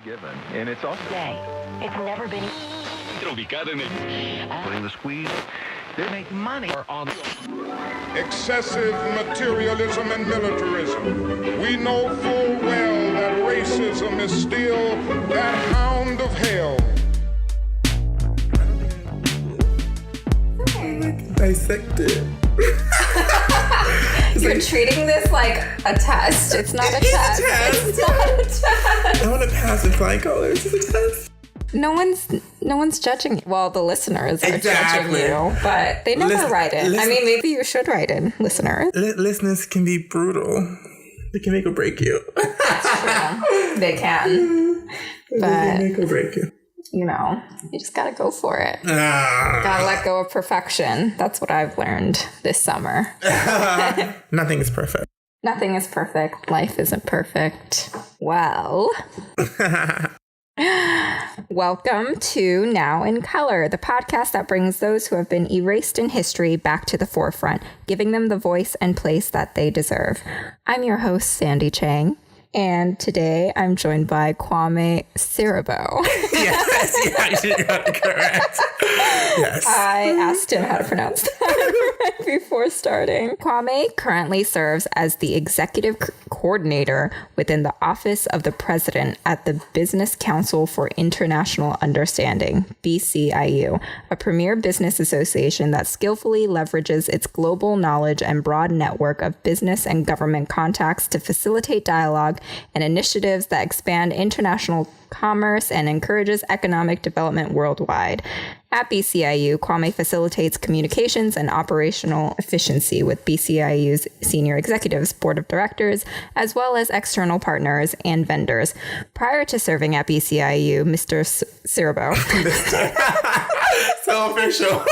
Given, and it's also Today, it's never been putting the squeeze. They make money on excessive materialism and militarism. We know full well that racism is still that hound of hell. Dissected. You're treating this like a test. It's not a test. It's not a test. I want to pass in flying colors. It's a test. No one's judging you. Well, the listeners are Exactly. judging you, but they never write in. I mean, maybe you should write in, listeners. Listeners can be brutal. They can make or break you. That's true. They can. They But, can make or break you. you know, you just gotta go for it. Ah. Gotta let go of perfection. That's what I've learned this summer. Nothing is perfect. Nothing is perfect. Life isn't perfect. Well... Welcome to Now in Color, the podcast that brings those who have been erased in history back to the forefront, giving them the voice and place that they deserve. I'm your host, Sandie Chang, and today I'm joined by Kwame Siriboe. Yes, you got it correct. Yes. I asked him how to pronounce that right before starting. Kwame currently serves as the executive coordinator within the Office of the President at the Business Council for International Understanding, BCIU, a premier business association that skillfully leverages its global knowledge and broad network of business and government contacts to facilitate dialogue and initiatives that expand international commerce and encourages economic development worldwide. At BCIU, Kwame facilitates communications and operational efficiency with BCIU's senior executives, board of directors, as well as external partners and vendors. Prior to serving at BCIU, Mr. Siriboe. So official.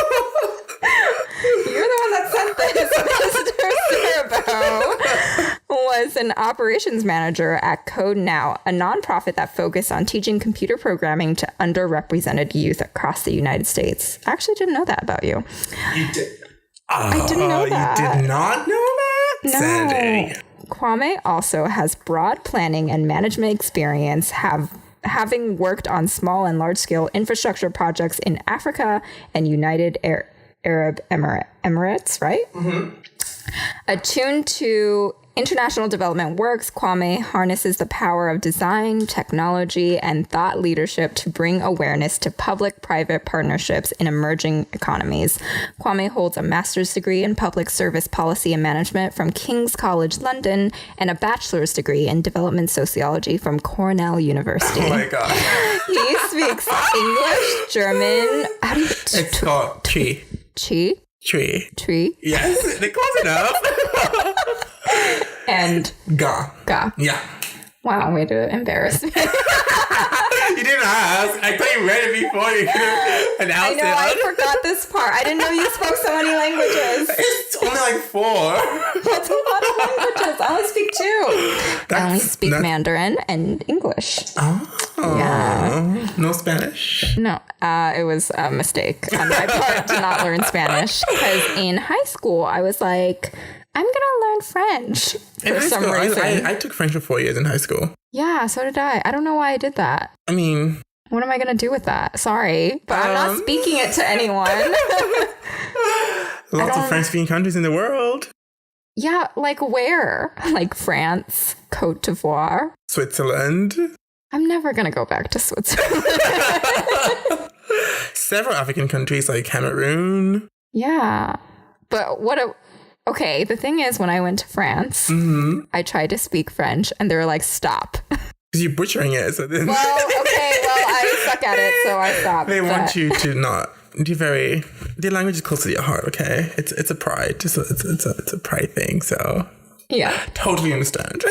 You're the one that sent this. Mr. Siriboe was an operations manager at Code Now, a nonprofit that focused on teaching computer programming to underrepresented youth across the United States. I actually didn't know that about you. You did. I didn't know that. You did not know that? No. Sandie. Kwame also has broad planning and management experience, having worked on small and large-scale infrastructure projects in Africa and United Arab Emirates, right? Mm-hmm. Attuned to international development works, Kwame harnesses the power of design, technology, and thought leadership to bring awareness to public-private partnerships in emerging economies. Kwame holds a master's degree in public service policy and management from King's College London and a bachelor's degree in development sociology from Cornell University. Oh my God. He speaks English, German. How do you... It's called tree. Tree? Yes, they're close enough. And Ga. Yeah. Wow, way to embarrass me. You didn't ask. I thought you read it before you could announce it. I forgot this part. I didn't know you spoke so many languages. It's only like 4. That's a lot of languages. I only speak 2. I only speak Mandarin and English. Oh. Yeah. No Spanish? No, it was a mistake on my part to not learn Spanish. Because in high school, I was like, I'm going to learn French for some reason. I took French for 4 years in high school. Yeah, so did I. I don't know why I did that. I mean... What am I going to do with that? Sorry, but I'm not speaking it to anyone. Lots of French-speaking countries in the world. Yeah, like where? Like France, Côte d'Ivoire. Switzerland. I'm never going to go back to Switzerland. Several African countries like Cameroon. Yeah, but okay, the thing is, when I went to France, I tried to speak French, and they were like, stop. Because you're butchering it. So then... I suck at it, so I stopped. They want you to not do the language is close to your heart, okay? It's a pride. It's a pride thing, so... Yeah. Totally understand.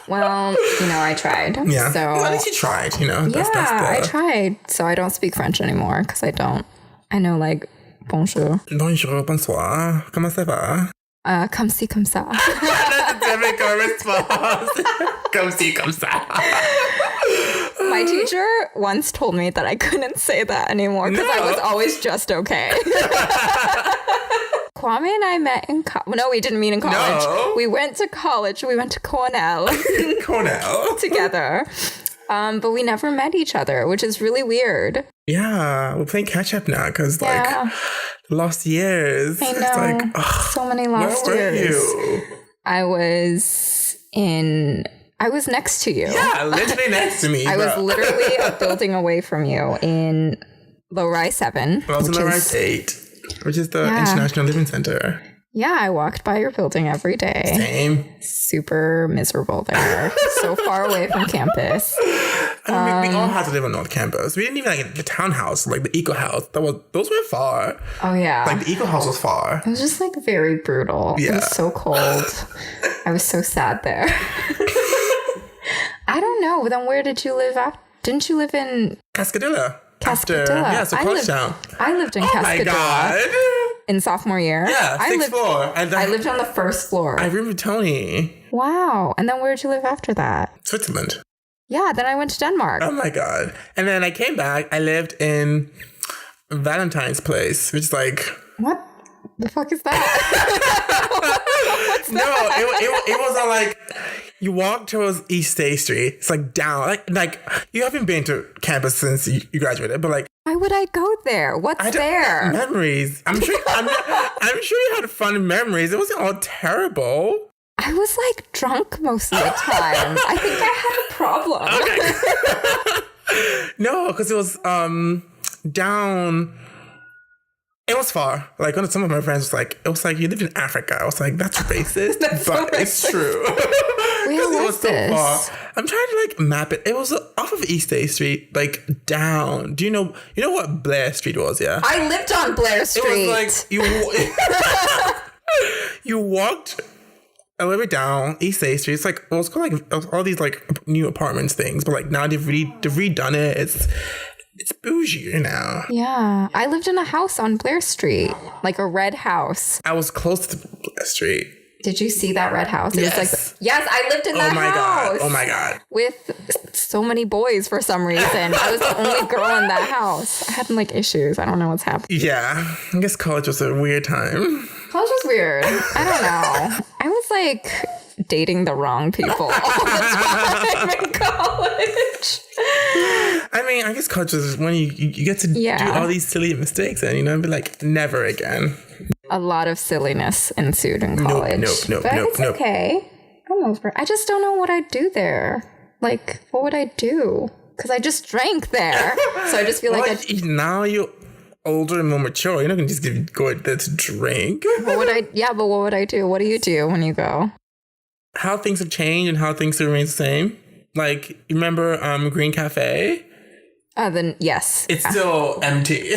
Well, I tried. Yeah. So, well, at least you tried, I tried. So I don't speak French anymore, because I don't. I know, like, bonjour. Bonjour, bonsoir. Comment ça va? Comme ci, comme ça. That's a typical response. Comme ci, comme ça. My teacher once told me that I couldn't say that anymore because I was always just okay. Kwame and I met in college. No, we didn't meet in college. No. We went to college. We went to Cornell. Cornell. Together. But we never met each other, which is really weird. Yeah, we're playing catch up now because Yeah. lost years. I know. It's like, So many lost where were years. you? I was next to you. Yeah, literally next to me. I was bro. literally a building away from you in Low Rise 7. But I was in which the is- right 8, which is the Yeah. International Living Center. Yeah, I walked by your building every day. Same. Super miserable there. So far away from campus. I mean, we all had to live on North Campus. We didn't even like the townhouse, like the Eco House. Those were far. Oh, yeah. Like the Eco House was far. It was just like very brutal. It Yeah. was so cold. I was so sad there. I don't know. Then where did you live after? Didn't you live in Cascadilla. Cascadilla? Yeah, so college town. I lived in Oh my Cascadilla god. in sophomore year. Yeah, I sixth lived, floor. I lived on the first floor. I roomed with Tony. Wow. And then where did you live after that? Switzerland. Yeah, then I went to Denmark. Oh my god. And then I came back. I lived in Valentine's Place, which is like What the fuck is that? it was on like you walk towards East State Street. It's like down like you haven't been to campus since you graduated, but like Why would I go there? What's there? memories. I'm sure you had fun memories. It wasn't all terrible. I was like drunk most of the time. I think I had a problem. No, because it was down. It was far. Like some of my friends was like, it was like you lived in Africa. I was like, that's racist, That's so but it's true. Where It was was so this? far. I'm trying to like map it. It was off of East State Street, like down. Do you know what Blair Street was? Yeah. I lived on Blair Street. It was like you walked a little bit down East State Street. It's like it was called like all these like new apartments things, but like now they've redone it. It's bougie now. Yeah. I lived in a house on Blair Street, like a red house. I was close to Blair Street. Did you see that red house? It Yes. was like, yes, I lived in that Oh my house. god. Oh my god. With so many boys for some reason. I was the only girl in that house. I had like issues. I don't know what's happening. Yeah. I guess college was a weird time. College was weird. I don't know. I was like dating the wrong people all the time in college. I mean, I guess college is when you get to do all these silly mistakes and be like, never again. A lot of silliness ensued in college. Nope, but it's okay. I'm over it. I just don't know what I'd do there. Like, what would I do? Because I just drank there. So I just feel like now you're older and more mature. You're not going to just go there to drink. what would I do? What do you do when you go? How things have changed and how things have remained the same. Like, you remember Green Cafe? Then yes. It's still empty.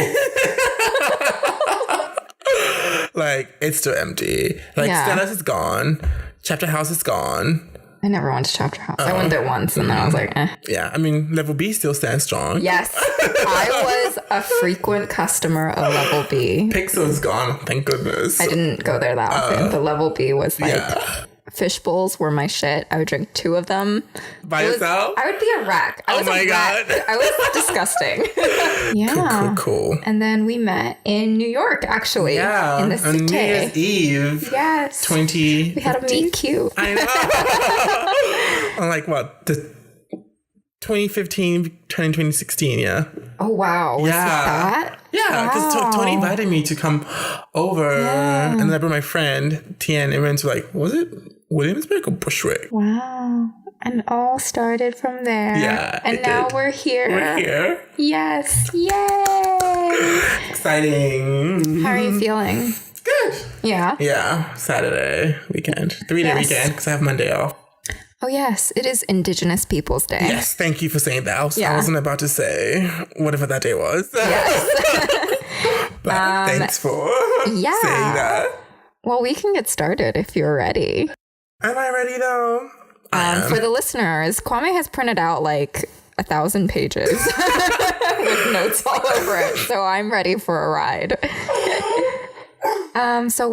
Like, it's still empty. Like, Stella's is gone. Chapter House is gone. I never went to Chapter House. I went there once and then I was like, eh. Yeah, I mean, Level B still stands strong. Yes. I was a frequent customer of Level B. Pixel is gone, thank goodness. I didn't go there that often. The Level B was like... Yeah. Fish bowls were my shit. I would drink 2 of them. By yourself? I would be a wreck. I was my a wreck. God. I was disgusting. Yeah. Cool. And then we met in New York, actually. Yeah. In the On New city. Year's Eve. Yes. 20. We had a meet cute. I know. On like what? The 2015 turning 2016, yeah. Oh, wow. Was that? Yeah, because Tony invited me to come over, and then I brought my friend Tien, and we went to like, what was it Williamsburg or Bushwick? Wow. And all started from there. Yeah, And it now did. we're here. We're here. Yes. Yay. Exciting. How are you feeling? Good. Yeah. Yeah, Saturday weekend, 3-day Yes. weekend because I have Monday off. Oh, yes. It is Indigenous Peoples Day. Yes, thank you for saying that. I Yeah. wasn't about to say whatever that day was. Yes. But thanks for saying that. Well, we can get started if you're ready. Am I ready though? For the listeners, Kwame has printed out like 1,000 pages with notes all over it. So I'm ready for a ride. So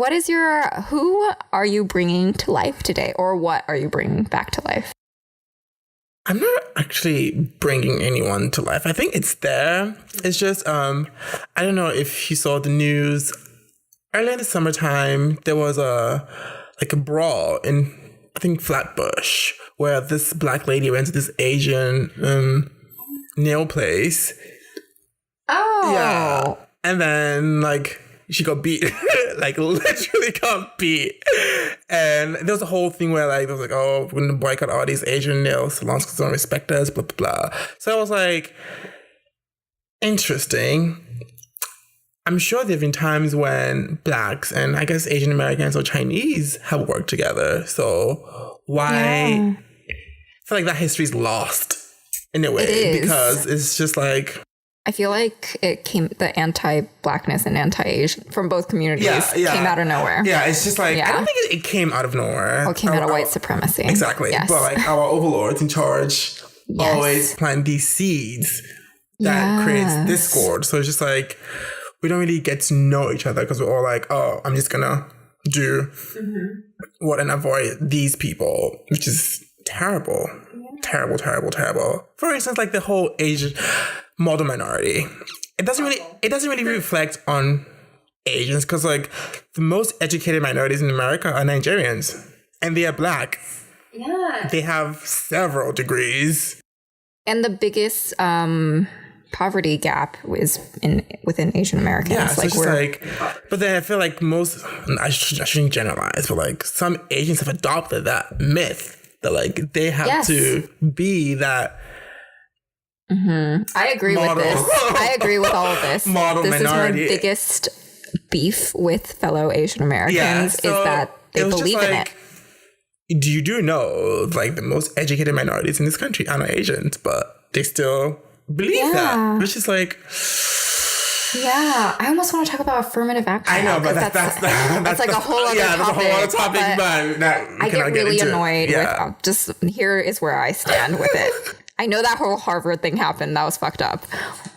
who are you bringing to life today? Or what are you bringing back to life? I'm not actually bringing anyone to life. I think it's there. It's just, I don't know if you saw the news. Early in the summertime, there was a brawl in I think Flatbush, where this black lady went to this Asian nail place. Oh. Yeah. And then, like, she got beat. Like, literally got beat. And there was a whole thing where, like, there was like, oh, we're going to boycott all these Asian nail salons because they don't respect us, blah, blah, blah. So I was like, interesting. I'm sure there have been times when blacks and I guess Asian Americans or Chinese have worked together. So why? I feel like that history is lost in a way because it's just like. I feel like the anti-blackness and anti-Asian from both communities came out of nowhere. Yeah, it's just like, I don't think it came out of nowhere. Or it came out of white supremacy. Exactly. Yes. But like our overlords in charge always plant these seeds that creates discord. So it's just like, we don't really get to know each other because we're all like, oh, I'm just gonna do what and avoid these people, which is terrible. Terrible, terrible, terrible. For instance, like the whole Asian model minority. It doesn't really reflect on Asians because like the most educated minorities in America are Nigerians and they are black. Yeah. They have several degrees. And the biggest poverty gap is within Asian Americans. Yeah, so it's like, but then I feel like I shouldn't generalize, but like some Asians have adopted that myth that like they have to be that. I agree with this. I agree with all of this. Model this minority. is my biggest beef with fellow Asian Americans is that they believe in it. You do know like the most educated minorities in this country are not Asians, but they still believe that, which is like. Yeah, I almost want to talk about affirmative action. I know, but that's like a whole other topic. That's a whole other topic, but I get really annoyed with just here is where I stand with it. I know that whole Harvard thing happened. That was fucked up.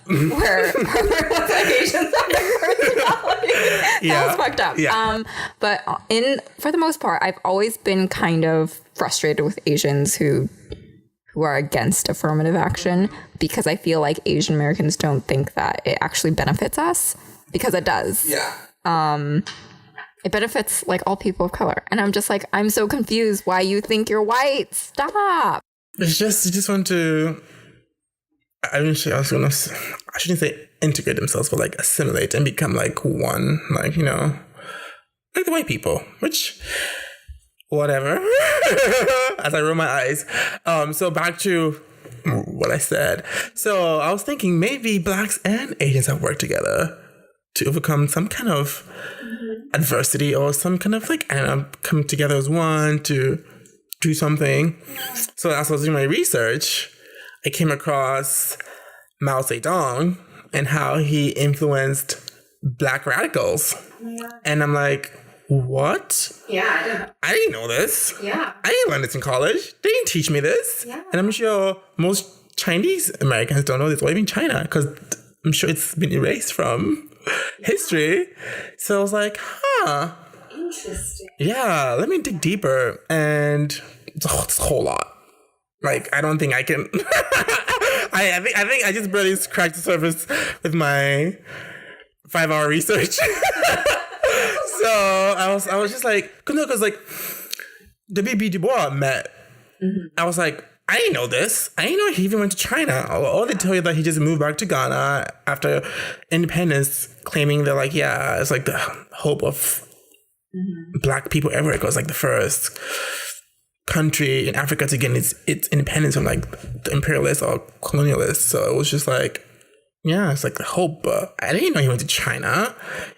Where Harvard was like Asians have their personality. That was fucked up. Yeah. But for the most part, I've always been kind of frustrated with Asians who are against affirmative action because I feel like Asian Americans don't think that it actually benefits us because it does. Yeah. It benefits like all people of color. And I'm just like, I'm so confused why you think you're white. Stop. It's just, you just want to, I shouldn't say integrate themselves, but like assimilate and become like one, like, you know, like the white people, which, whatever, as I roll my eyes. So back to what I said. So I was thinking maybe blacks and Asians have worked together to overcome some kind of adversity or some kind of like, I don't know, come together as one to do something. So as I was doing my research, I came across Mao Zedong and how he influenced black radicals. And I'm like, what? Yeah, I didn't know this. Yeah. I didn't learn this in college. They didn't teach me this. Yeah. And I'm sure most Chinese Americans don't know this, or even China, because I'm sure it's been erased from history. So I was like, interesting. Yeah, let me dig deeper. And it's a whole lot. Like, I don't think I can. I think I just barely scratched the surface with my 5-hour research. So I was just like, because like W.B. Du Bois met. I was like, I didn't know this. I didn't know he even went to China. All they tell you that he just moved back to Ghana after independence, claiming that like, yeah, it's like the hope of black people everywhere. It was like the first country in Africa to get its independence from like the imperialists or colonialists. So it was just like, yeah, it's like the hope. But I didn't know he went to China.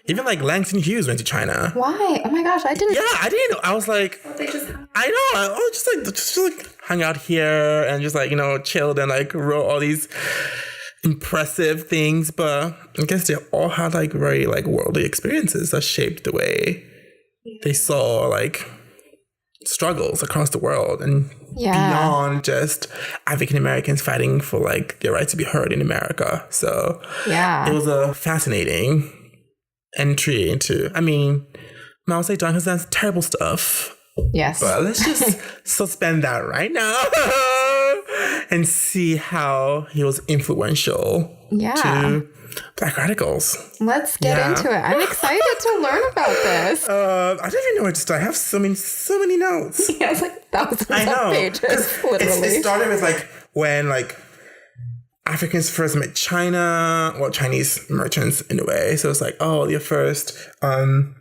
Even like Langston Hughes went to China. Why? Oh my gosh, I didn't. Yeah, I didn't know. I was like, I know. I was just hung out here and just like, you know, chilled and like wrote all these impressive things. But I guess they all had like very like worldly experiences that shaped the way they saw like struggles across the world and beyond just African Americans fighting for like their right to be heard in America. So it was a fascinating entry into, I mean, Mao Zedong has done terrible stuff. Yes. But let's just suspend that right now and see how he was influential to Black radicals. Let's get into it. I'm excited to learn about this. I don't even know where to start. I have so many notes. Yeah, it's like thousands of pages, literally. It started with like when like Africans first met China, well, Chinese merchants in a way. So it's like, oh, your first. When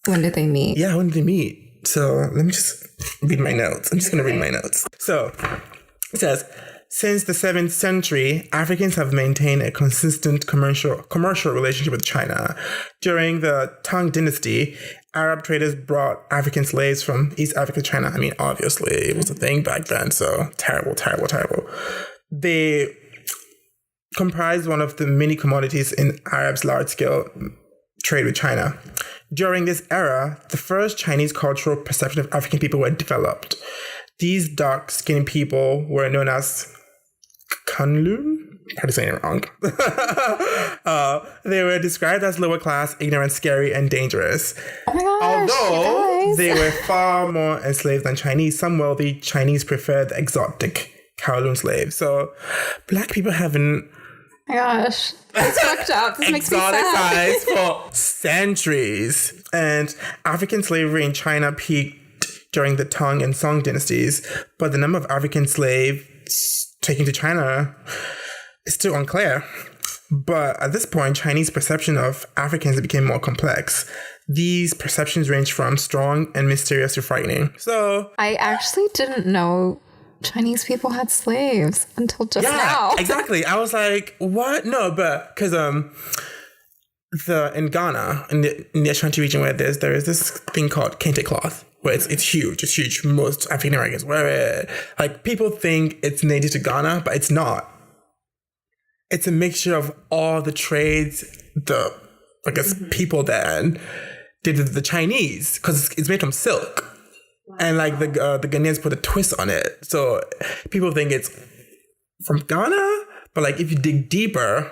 did they meet? Yeah, when did they meet? So let me just read my notes. I'm just going to read my notes. So it says, since the 7th century, Africans have maintained a consistent commercial relationship with China. During the Tang Dynasty, Arab traders brought African slaves from East Africa to China. I mean, obviously, it was a thing back then, so terrible. They comprised one of the many commodities in Arabs' large-scale trade with China. During this era, the first Chinese cultural perception of African people were developed. These dark-skinned people were known as Kunlu? Probably saying it wrong. They were described as lower class, ignorant, scary, and dangerous. Oh my gosh, although they were far more enslaved than Chinese, some wealthy Chinese preferred the exotic Kowloon slave. So Black people haven't... Oh my gosh, that's fucked up. This makes me sad. For centuries. And African slavery in China peaked during the Tang and Song dynasties, but the number of African slaves taken to China is still unclear. But at this point, Chinese perception of Africans became more complex. These perceptions range from strong and mysterious to frightening. So I actually didn't know Chinese people had slaves until just now. Exactly. I was like, what? No, but because in Ghana, in the Ashanti region where there is this thing called kente cloth, where it's huge. It's huge. Most African Americans wear it. Like, people think it's native to Ghana, but it's not. It's a mixture of all the trades, people that did the Chinese, because it's made from silk. Wow. And like the Ghanaians put a twist on it. So people think it's from Ghana, but like if you dig deeper,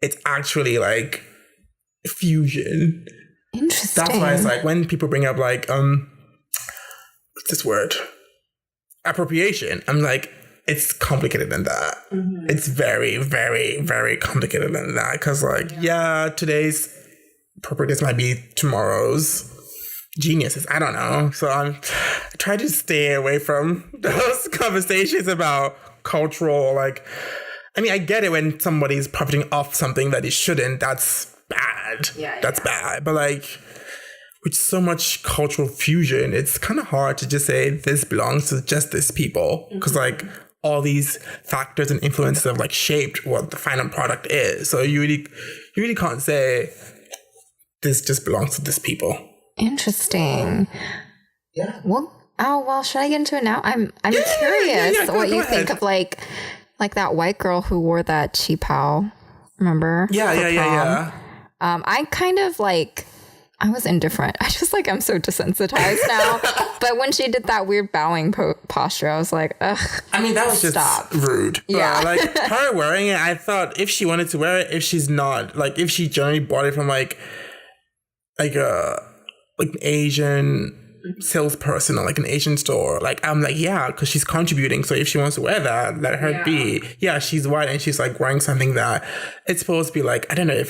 it's actually like fusion. Interesting. That's why it's like when people bring up like what's this word? Appropriation. I'm like, it's complicated than that. Mm-hmm. It's very, very, very complicated than that. Because like, today's appropriators might be tomorrow's geniuses. I don't know. So I try to stay away from those conversations about cultural, like, I mean, I get it when somebody's profiting off something that it shouldn't. That's bad. That's bad. But like, with so much cultural fusion, it's kind of hard to just say this belongs to just this people. Because like all these factors and influences have like shaped what the final product is. So you really can't say this just belongs to this people. Interesting. Yeah. Well, should I get into it now? I'm curious what you think of like that white girl who wore that qipao. Remember? Yeah. I kind of like, I was indifferent. I just like, I'm so desensitized now. But when she did that weird bowing posture, I was like, ugh. I mean, that was just rude. Yeah. But like her wearing it, I thought if she wanted to wear it, if she's not, like if she generally bought it from like an Asian salesperson or like an Asian store, like I'm like, yeah, because she's contributing. So if she wants to wear that, let her be. Yeah, she's white and she's like wearing something that it's supposed to be like, I don't know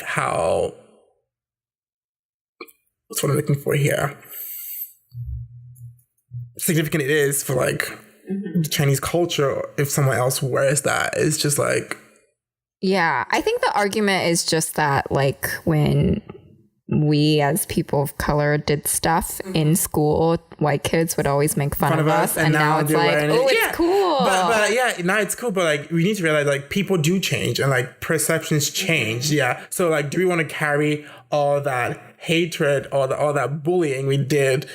what's what I'm looking for here. Significant it is for like the Chinese culture if someone else wears that. It's just like. Yeah, I think the argument is just that like when we as people of color did stuff in school, white kids would always make fun of us. And now it's like, it's cool. But now it's cool. But like, we need to realize like people do change and like perceptions change. Yeah. So like, do we want to carry all that hatred or all that bullying we did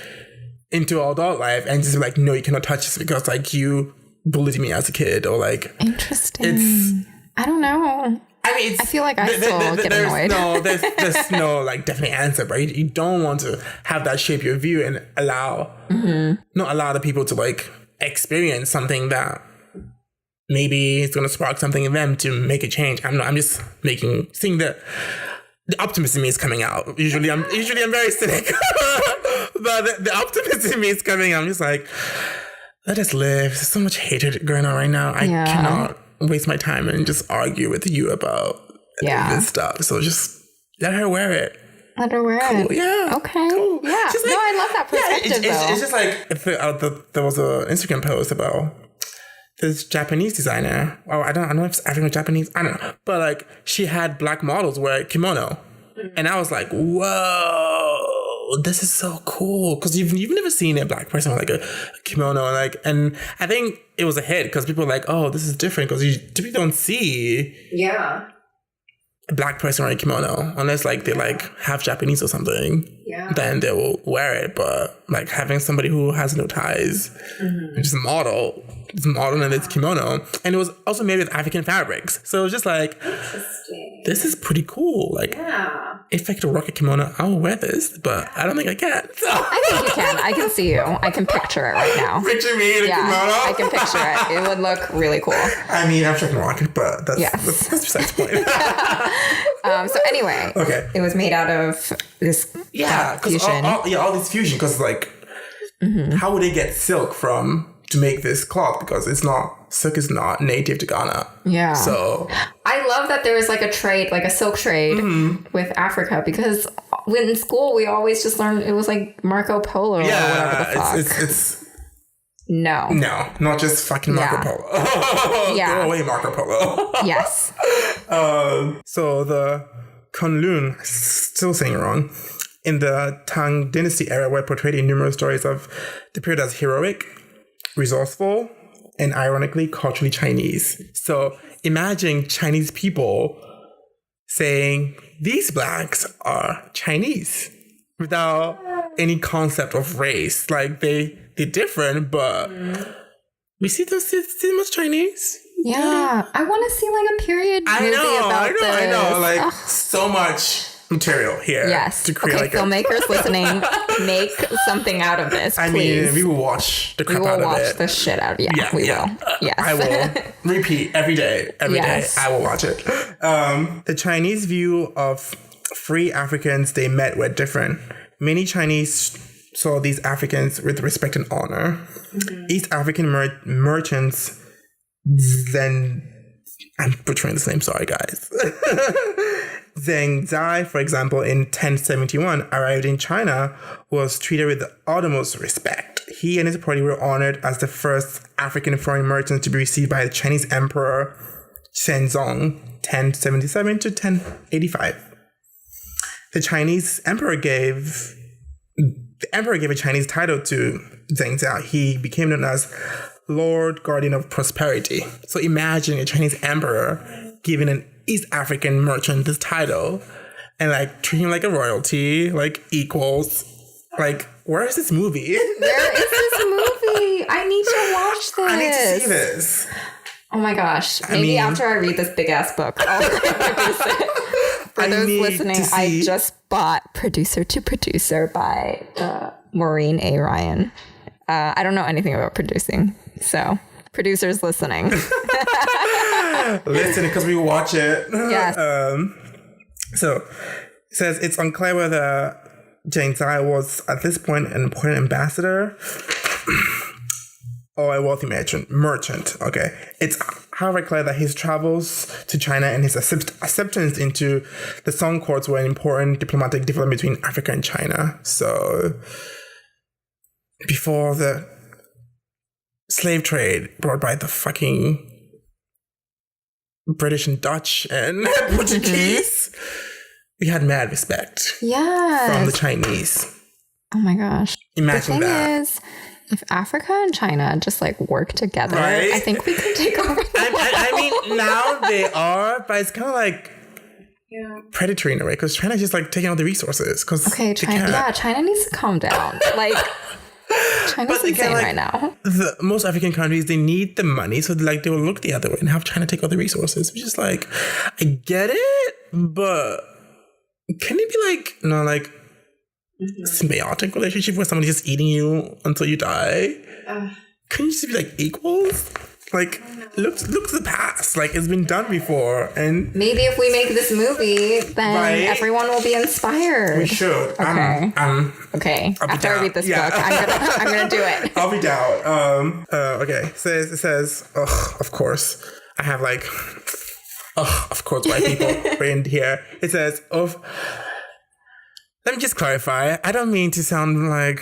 into our adult life and just be like, no, you cannot touch this because like you bullied me as a kid or like. Interesting. I don't know. I mean, I feel like I still get annoyed. There's no like definite answer, but you don't want to have that shape your view and not allow the people to like experience something that maybe it's going to spark something in them to make a change. I'm just seeing the optimism in me is coming out. Usually I'm very cynic, but the optimism in me is coming out. I'm just like, let us live. There's so much hatred going on right now. I cannot waste my time and just argue with you about this stuff. So just let her wear it. Let her wear it. Yeah. Okay. Cool. Yeah. Like, no, I love that perspective, though. It's just like, there was an Instagram post about this Japanese designer. Oh, I don't know if it's African or Japanese. I don't know. But like, she had black models wear kimono. And I was like, whoa, this is so cool. Because you've never seen a black person with like a kimono. And I think it was a hit because people were like, oh, this is different. Because you typically don't see a black person wearing a kimono unless like they like half Japanese or something. Yeah. Then they will wear it. But like having somebody who has no ties and just model in its kimono. And it was also made with African fabrics. So it was just like, this is pretty cool. Like, if I could rock a kimono, I will wear this, but I don't think I can. So. I think you can. I can see you. I can picture it right now. Picture me in a kimono? I can picture it. It would look really cool. I mean, I'm sure I can rock it, but that's besides the point. So anyway, it was made out of this fusion. All this fusion, because like, how would they get silk to make this cloth? Because silk is not native to Ghana. Yeah. So I love that there was like a trade, like a silk trade with Africa, because when in school we always just learned it was like Marco Polo or whatever the fuck. It's no, not just fucking Marco Polo. Go away, Marco Polo. Yes. So the Kunlun, still saying it wrong, in the Tang Dynasty era were portrayed in numerous stories of the period as heroic, resourceful, and ironically culturally Chinese. So imagine Chinese people saying these blacks are Chinese without any concept of race. Like they're different, but we see much Chinese. Yeah. I want to see like a period movie about this. I know. Like so much material here. Yes. To create like filmmakers listening, make something out of this. I mean, we will watch the crap out of it. We will watch the shit out of it. Yeah, we will. Yes. I will repeat every day. Every day I will watch it. The Chinese view of free Africans they met were different. Many Chinese saw these Africans with respect and honor. East African merchants, I'm butchering this name, sorry guys. Zheng Zai, for example, in 1071, arrived in China, was treated with the utmost respect. He and his party were honored as the first African foreign merchants to be received by the Chinese Emperor Zedong, 1077 to 1085. The emperor gave a Chinese title to Zheng Zai. He became known as Lord Guardian of Prosperity. So imagine a Chinese emperor giving an East African merchant this title and like treating him like a royalty, like equals. Like, where is this movie? Where is this movie? I need to watch this. I need to see this. Oh my gosh. Maybe after I read this big ass book, I'll produce it. For those listening, I just bought Producer to Producer by Maureen A. Ryan. I don't know anything about producing, so producers listening. Listen, because we watch it. Yes. So it says it's unclear whether Zheng Zai was at this point an important ambassador or a wealthy merchant. Okay. It's however clear that his travels to China and his acceptance into the Song courts were an important diplomatic development between Africa and China. So before the slave trade brought by the fucking British and Dutch and Portuguese, we had mad respect from the Chinese. Oh my gosh. Imagine that. The thing is, if Africa and China just like work together, right? I think we can take over the world. I mean, now they are, but it's kind of like predatory in a way because China's just like taking all the resources. China needs to calm down. Like, China's insane right now. Most African countries, they need the money, so like they will look the other way and have China take all the resources. Which is like, I get it, but can it be like, symbiotic relationship where somebody's just eating you until you die? Couldn't you just be like equals? Like, look to the past. Like, it's been done before. And maybe if we make this movie, then right? Everyone will be inspired. We should. Okay. I'll Okay. be After I down. read this Yeah. book, I'm gonna do it. I'll be down. Okay. It says, of course. I have like, of course, white people in here. It says, let me just clarify. I don't mean to sound like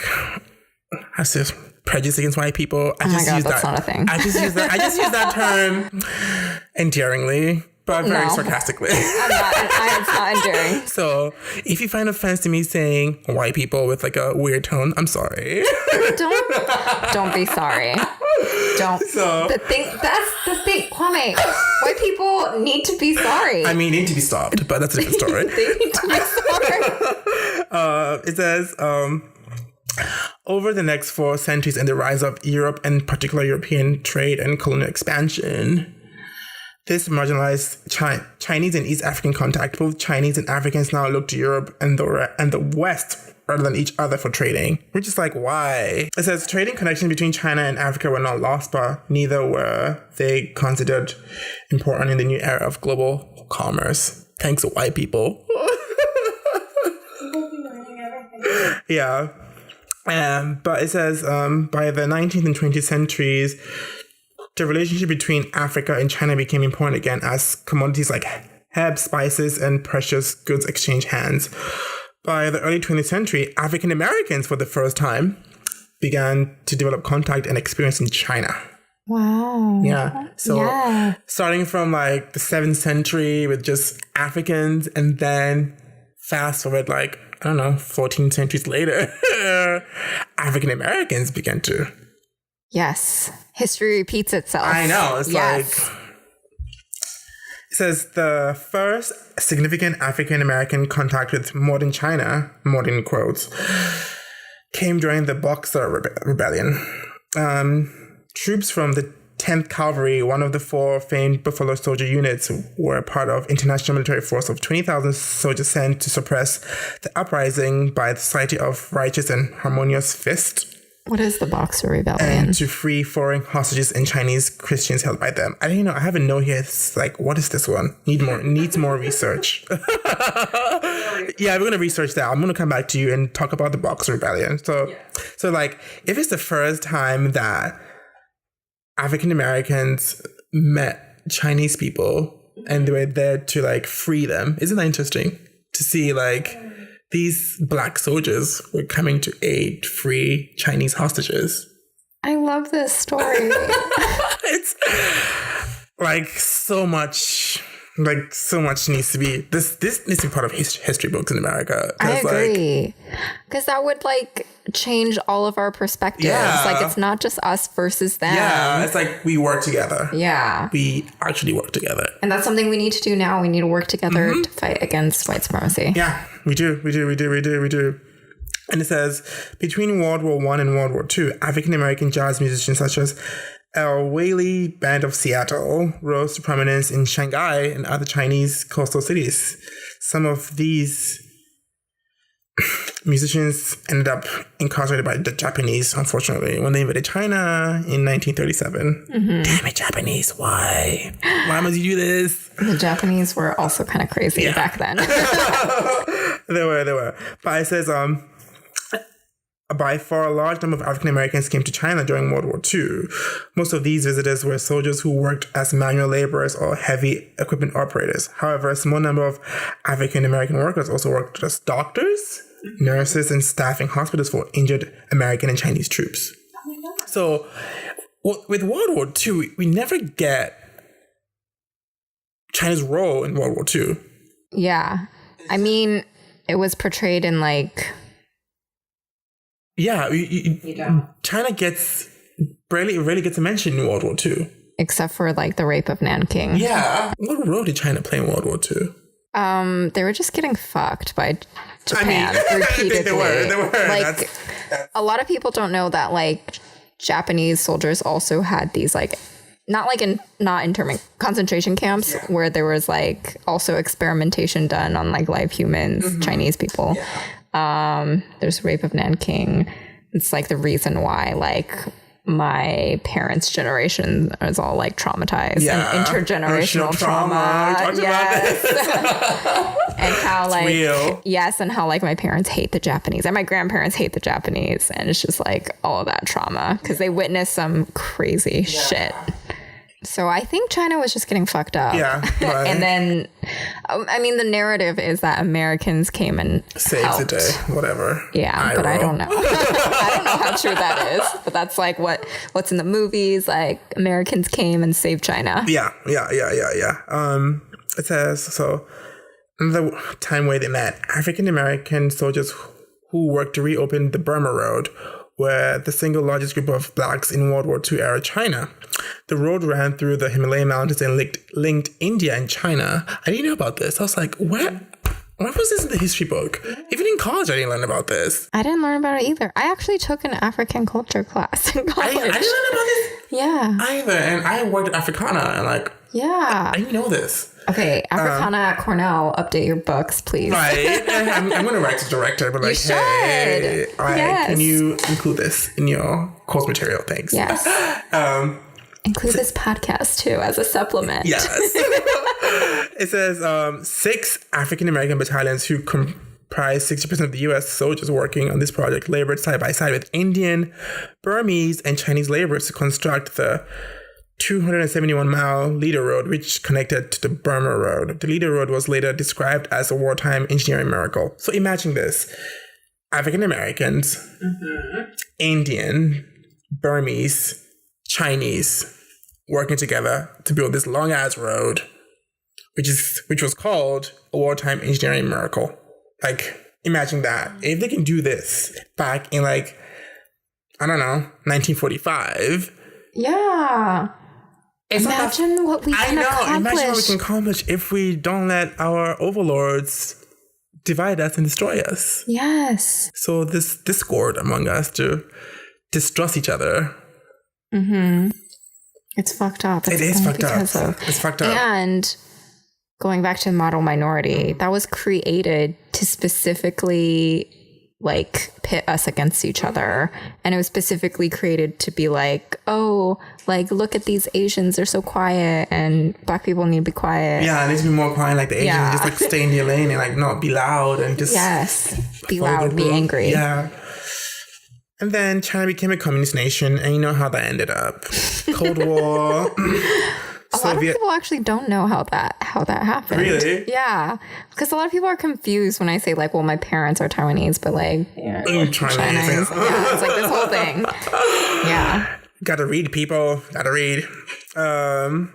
prejudice against white people. Oh my God, that's not a thing. I just use that term endearingly, but very sarcastically. It's not endearing. So if you find offense to me saying white people with like a weird tone, I'm sorry. Don't be sorry. Don't. So that's the thing, Kwame. White people need to be sorry. I mean, need to be stopped, but that's a different story. They need to be sorry. It says, over the next 4 centuries and the rise of Europe and particular European trade and colonial expansion, this marginalized Chinese and East African contact. Both Chinese and Africans now look to Europe and the West rather than each other for trading. We're just like, why? It says trading connections between China and Africa were not lost, but neither were they considered important in the new era of global commerce. Thanks to white people. Yeah. But it says by the 19th and 20th centuries, the relationship between Africa and China became important again as commodities like herbs, spices, and precious goods exchanged hands. By the early 20th century, African Americans for the first time began to develop contact and experience in China. Wow. Yeah. So starting from like the 7th century with just Africans, and then fast forward like, I don't know, 14 centuries later, African Americans began to. Yes. History repeats itself. I know. It's like, it says the first significant African American contact with modern China, modern quotes, came during the Boxer Rebellion. Troops from the 10th Cavalry, one of the 4 famed Buffalo Soldier units, were part of international military force of 20,000 soldiers sent to suppress the uprising by the Society of Righteous and Harmonious Fist. What is the Boxer Rebellion? And to free foreign hostages and Chinese Christians held by them. I don't know. I have a note here. It's like, what is this one? Needs more research. Yeah, we're going to research that. I'm going to come back to you and talk about the Boxer Rebellion. So like, if it's the first time that African Americans met Chinese people and they were there to like free them, isn't that interesting? To see like these black soldiers were coming to aid free Chinese hostages. I love this story. It's like so much needs to be this needs to be part of history books in America. I agree, because that would like change all of our perspectives. Yeah. Like it's not just us versus them. Yeah, it's like we work together. Yeah, we actually work together, and that's something we need to do now. We need to work together to fight against white supremacy. Yeah, we do. And it says, between World War I and World War II, African-American jazz musicians such as El Whaley Band of Seattle rose to prominence in Shanghai and other Chinese coastal cities. Some of these musicians ended up incarcerated by the Japanese, unfortunately, when they invaded China in 1937. Damn it, Japanese, why? Why must you do this? The Japanese were also kind of crazy back then. They were. But it says, by far, a large number of African Americans came to China during World War II. Most of these visitors were soldiers who worked as manual laborers or heavy equipment operators. However, a small number of African American workers also worked as doctors, nurses, and staffing hospitals for injured American and Chinese troops. So, with World War II, we never get China's role in World War II. Yeah. I mean, it was portrayed in like... Yeah, China rarely gets a mention in World War II. Except for like the rape of Nanking. Yeah. What role did China play in World War II? They were just getting fucked by Japan repeatedly. They were. Like, a lot of people don't know that like Japanese soldiers also had these like, not internment concentration camps where there was like also experimentation done on like live humans, Chinese people. Yeah. There's rape of Nanking. It's like the reason why like my parents' generation is all like traumatized and intergenerational trauma. We talked about this. And how like real. Yes, and how like my parents hate the Japanese and my grandparents hate the Japanese, and it's just like all of that trauma because they witnessed some crazy shit. So I think China was just getting fucked up. Yeah. Right. And then, I mean, the narrative is that Americans came and saved the day, whatever. Yeah, but I don't know. I don't know how true that is. But that's like what's in the movies. Like Americans came and saved China. Yeah. It says, so in the time where they met, African American soldiers who worked to reopen the Burma Road were the single largest group of blacks in World War II era China. The road ran through the Himalayan mountains and linked India and China. I didn't know about this. I was like, what was this in the history book? Even in college, I didn't learn about this. I didn't learn about it either. I actually took an African culture class in college. I didn't learn about this Yeah. either. And I worked at Africana and like, Yeah. I didn't know this. Okay, Africana at Cornell, update your books, please. Right. I'm going to write to the director, but like, hey, can you include this in your course material? Thanks. Yes. Include this podcast too as a supplement. Yes. It says 6 African American battalions who comprise 60% of the U.S. soldiers working on this project labored side by side with Indian, Burmese, and Chinese laborers to construct the 271-mile Leader Road, which connected to the Burma Road. The Leader Road was later described as a wartime engineering miracle. So imagine this. African Americans, Indian, Burmese, Chinese working together to build this long-ass road, which was called a wartime engineering miracle. Like, imagine that. If they can do this back in like, I don't know, 1945. Yeah. Imagine what we can accomplish. Imagine what we can accomplish if we don't let our overlords divide us and destroy us. Yes. So this discord among us to distrust each other. Mm-hmm. It's fucked up. It's fucked up. And going back to the model minority, that was created to specifically like pit us against each other. And it was specifically created to be like, oh, like look at these Asians, they're so quiet and black people need to be quiet. Yeah, need to be more quiet like the Asians, just like stay in your lane and like not be loud and just be loud, be angry. Yeah. And then China became a communist nation, and you know how that ended up. Cold War. A lot of people actually don't know how that happened. Really? Yeah. Because a lot of people are confused when I say like, well, my parents are Taiwanese, but like Chinese. Yeah, it's like this whole thing. Yeah. Gotta read, people. Gotta read. And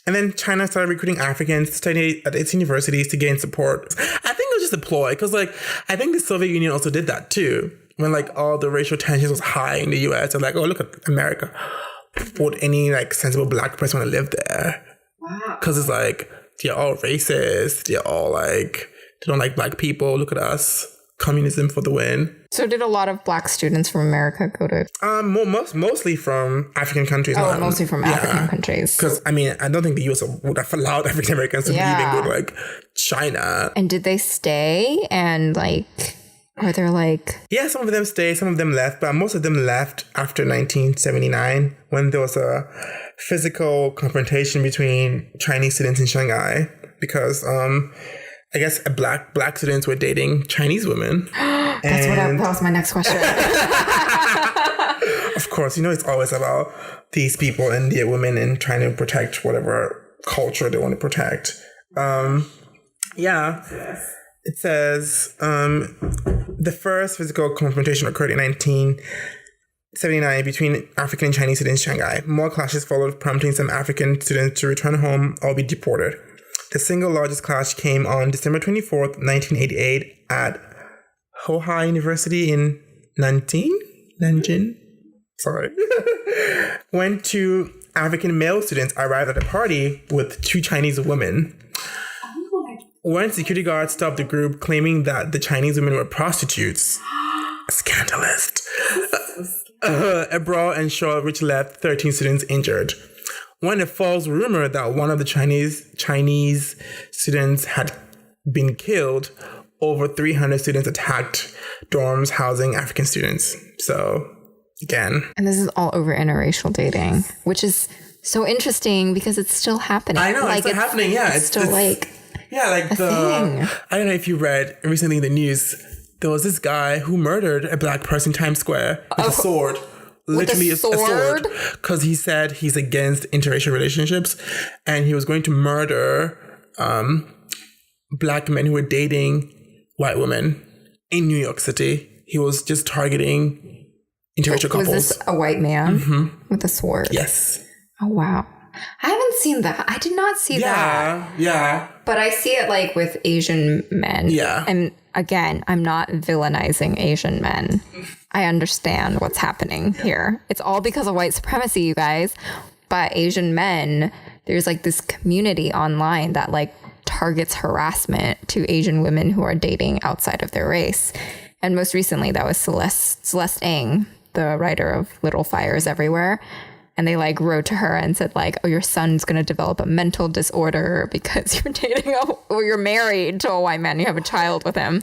then China started recruiting Africans to study at its universities to gain support. I think it was just a ploy, because like I think the Soviet Union also did that too. When like all the racial tensions was high in the US, and like, oh, look at America. Would any like sensible black person want to live there? Wow. Because it's like they're all racist. They're all like they don't like black people. Look at us, communism for the win. So did a lot of black students from America go to? Mostly from African countries. Oh, mostly from African countries. Because I mean, I don't think the US would have allowed African Americans to leave and go to like China. And did they stay and like? Are there like... Yeah, some of them stayed, some of them left, but most of them left after 1979 when there was a physical confrontation between Chinese students in Shanghai because I guess black students were dating Chinese women. That was my next question. Of course, you know, it's always about these people and their women and trying to protect whatever culture they want to protect. It says the first physical confrontation occurred in 1979 between African and Chinese students in Shanghai. More clashes followed, prompting some African students to return home or be deported. The single largest clash came on December 24th, 1988 at Hohai University in Nanjing. Sorry. When 2 African male students arrived at a party with 2 Chinese women. One security guard stopped the group, claiming that the Chinese women were prostitutes. Scandalous. A brawl ensued, which left 13 students injured. When a false rumor that one of the Chinese students had been killed, over 300 students attacked dorms housing African students. So again. And this is all over interracial dating, which is so interesting because it's still happening. I know, like, it's still happening. Yeah, it's still like like thing. I don't know if you read recently in the news. There was this guy who murdered a black person in Times Square with a sword. Literally a sword. Because he said he's against interracial relationships, and he was going to murder black men who were dating white women in New York City. He was just targeting interracial couples. Was this a white man with a sword? Yes. Oh, wow. I haven't seen that. I did not see that. Yeah. But I see it like with Asian men. Yeah. And again, I'm not villainizing Asian men. I understand what's happening here. It's all because of white supremacy, you guys. But Asian men, there's like this community online that like targets harassment to Asian women who are dating outside of their race. And most recently, that was Celeste Ng, the writer of Little Fires Everywhere. And they like wrote to her and said like, oh, your son's going to develop a mental disorder because you're dating or you're married to a white man. You have a child with him.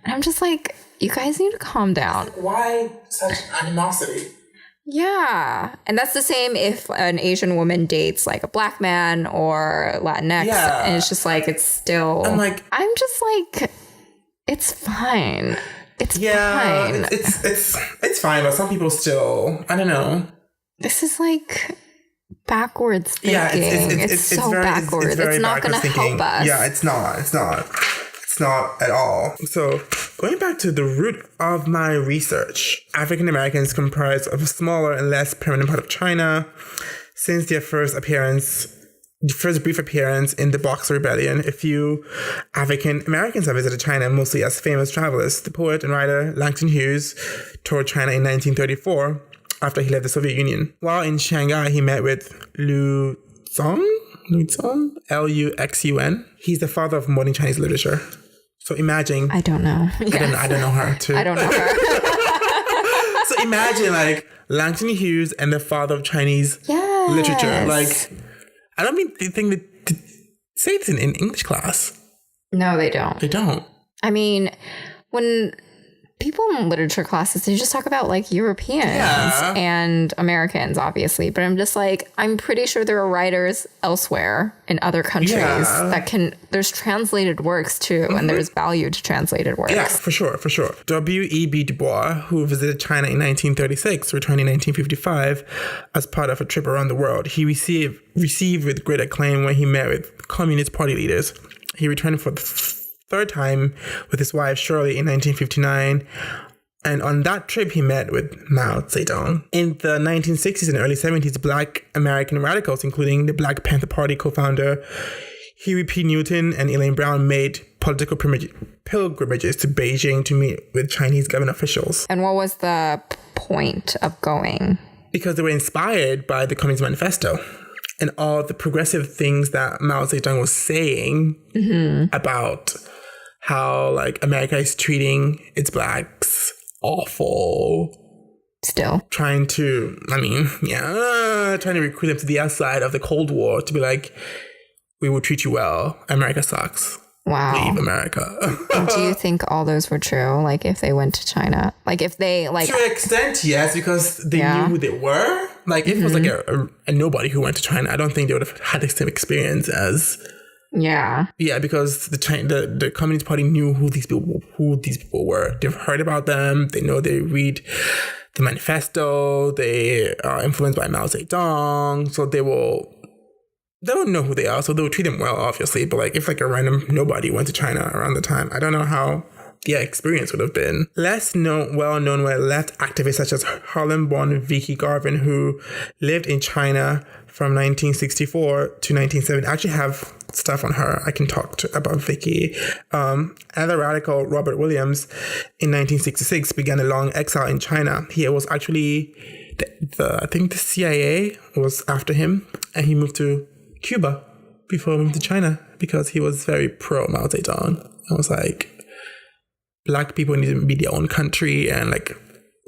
And I'm just like, you guys need to calm down. Why such animosity? Yeah. And that's the same if an Asian woman dates like a black man or Latinx. Yeah. And it's just like, it's still, I'm just like, it's fine. It's fine. It's fine. But some people still, I don't know. This is like backwards thinking. Yeah, it's so very, backwards. It's not going to help us. Yeah, it's not at all. So going back to the root of my research, African Americans comprise of a smaller and less permanent part of China. Since their first brief appearance in the Boxer Rebellion, a few African Americans have visited China, mostly as famous travelers. The poet and writer Langston Hughes toured China in 1934 after he left the Soviet Union. While in Shanghai, he met with Lu Xun, Luxun. He's the father of modern Chinese literature. So imagine. I don't know. I don't know her too. I don't know her. So imagine like Langston Hughes and the father of Chinese literature. Like, I don't think they say this in English class. No, they don't. They don't. I mean, when people in literature classes, they just talk about like Europeans and Americans, obviously. But I'm just like, I'm pretty sure there are writers elsewhere in other countries that there's translated works too. And there's value to translated works. Yeah, for sure. W.E.B. Du Bois, who visited China in 1936, returned in 1955 as part of a trip around the world. He received with great acclaim when he met with Communist Party leaders. He returned for the third time with his wife Shirley in 1959, and on that trip he met with Mao Zedong. In the 1960s and early 70s, Black American radicals, including the Black Panther Party co-founder Huey P. Newton and Elaine Brown, made political pilgrimages to Beijing to meet with Chinese government officials. And what was the point of going? Because they were inspired by the Communist Manifesto and all the progressive things that Mao Zedong was saying about how like America is treating its blacks awful. Still. Trying to recruit them to the outside of the Cold War to be like, we will treat you well. America sucks. Wow. Leave America. And do you think all those were true? Like if they went to China? Like if they like... To an extent, yes, because they knew who they were. Like if it was like a nobody who went to China, I don't think they would have had the same experience as... Yeah, because the Communist Party knew who these people were. They've heard about them. They know they read the Manifesto. They are influenced by Mao Zedong, so they don't know who they are. So they will treat them well, obviously. But like if like a random nobody went to China around the time, I don't know how the experience would have been. Well known were left activists such as Harlem-born Vicky Garvin, who lived in China from 1964 to 1970. I actually have stuff on her. I can talk about Vicky. Another radical, Robert Williams, in 1966 began a long exile in China. He was actually I think the CIA was after him, and he moved to Cuba before moving to China because he was very pro Mao Zedong. I was like, black people need to be their own country and like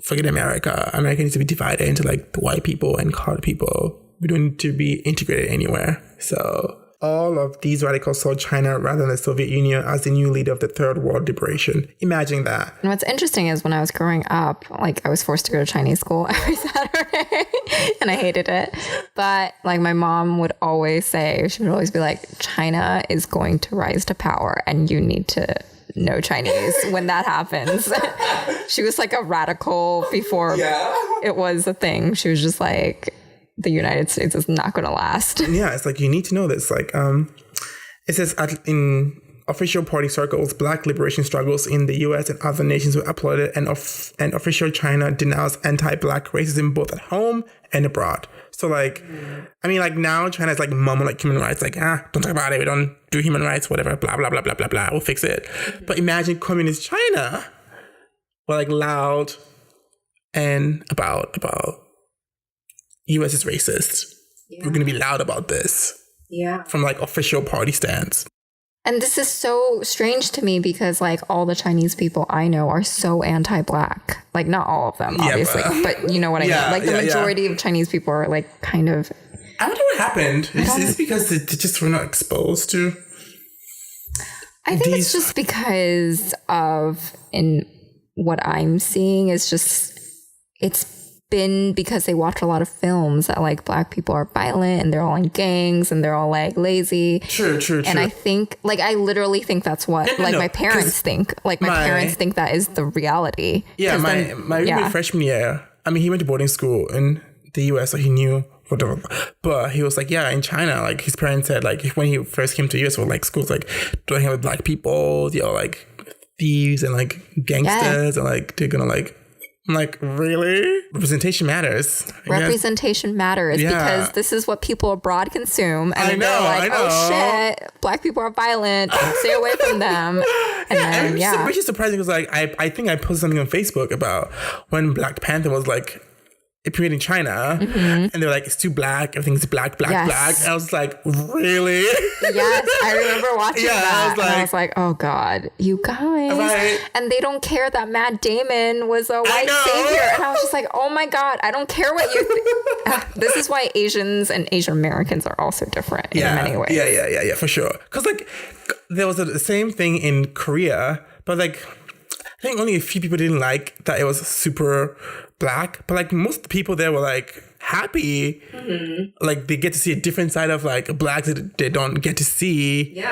forget America. America needs to be divided into like the white people and colored people. We don't need to be integrated anywhere. So all of these radicals saw China rather than the Soviet Union as the new leader of the Third World liberation. Imagine that. And what's interesting is when I was growing up, like I was forced to go to Chinese school every Saturday and I hated it. But like my mom would always say, she would always be like, China is going to rise to power and you need to know Chinese when that happens. She was like a radical before it was a thing. She was just like, the United States is not going to last. Yeah, it's like you need to know this. Like, it says in official party circles, Black liberation struggles in the U.S. and other nations were applauded, and official China denounced anti-Black racism both at home and abroad. So, like, I mean, like now China's like mum like human rights, like don't talk about it. We don't do human rights, whatever. Blah blah blah blah blah blah. We'll fix it. But imagine communist China were like loud and about U.S. is racist. We're going to be loud about this. Yeah. From like official party stands. And this is so strange to me because like all the Chinese people I know are so anti-Black. Like not all of them, obviously, but you know what I mean? Like the majority of Chinese people are like kind of... I wonder what happened. Is this because they just were not exposed to... I think it's just because of, in what I'm seeing is just, it's been because they watch a lot of films that like Black people are violent and they're all in gangs and they're all like lazy. True. And I think like I literally think that's what my parents think. Like my parents think that is the reality. Yeah, my roommate freshman year, I mean he went to boarding school in the US, so he knew whatever. But he was like, yeah, in China, like his parents said like when he first came to the US, well, like schools like don't hang with Black people, like thieves and like gangsters and like they're gonna like, I'm like, really? Representation matters. Representation matters because this is what people abroad consume. And they're like, oh shit, Black people are violent. Stay away from them. And then, which is surprising because like I think I posted something on Facebook about when Black Panther was like appeared in China and they were like, it's too Black, everything's black. And I was like, really? Yes, I remember watching that. I was like, oh God, you guys. Right. And they don't care that Matt Damon was a white savior. And I was just like, oh my God, I don't care what you think. This is why Asians and Asian Americans are also different in many ways. Yeah, for sure. Because like there was the same thing in Korea, but like I think only a few people didn't like that it was super Black, but like most of the people there were like happy. Like they get to see a different side of like Blacks that they don't get to see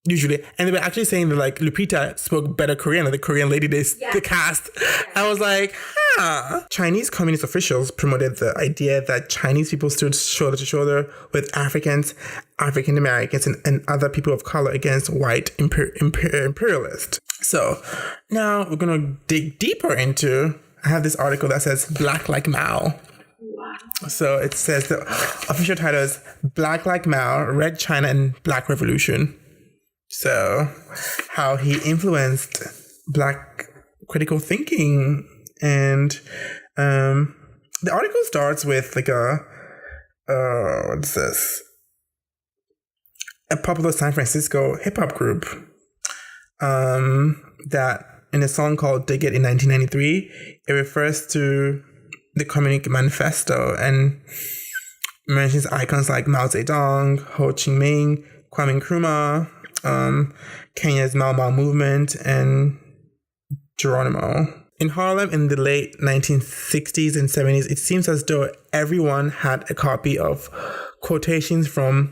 usually. And they were actually saying that like Lupita spoke better Korean than the Korean lady they cast. I was like, Chinese communist officials promoted the idea that Chinese people stood shoulder to shoulder with Africans, African Americans, and other people of color against white imperialists. So now we're going to dig deeper into, I have this article that says Black Like Mao. Wow. So it says the official title is Black Like Mao, Red China and Black Revolution. So how he influenced Black critical thinking. And the article starts with like what's this? A popular San Francisco hip hop group that in a song called Dig It in 1993, it refers to the Communist Manifesto and mentions icons like Mao Zedong, Ho Chi Minh, Kwame Nkrumah, Kenya's Mau Mau movement, and Geronimo. In Harlem in the late 1960s and 70s, it seems as though everyone had a copy of quotations from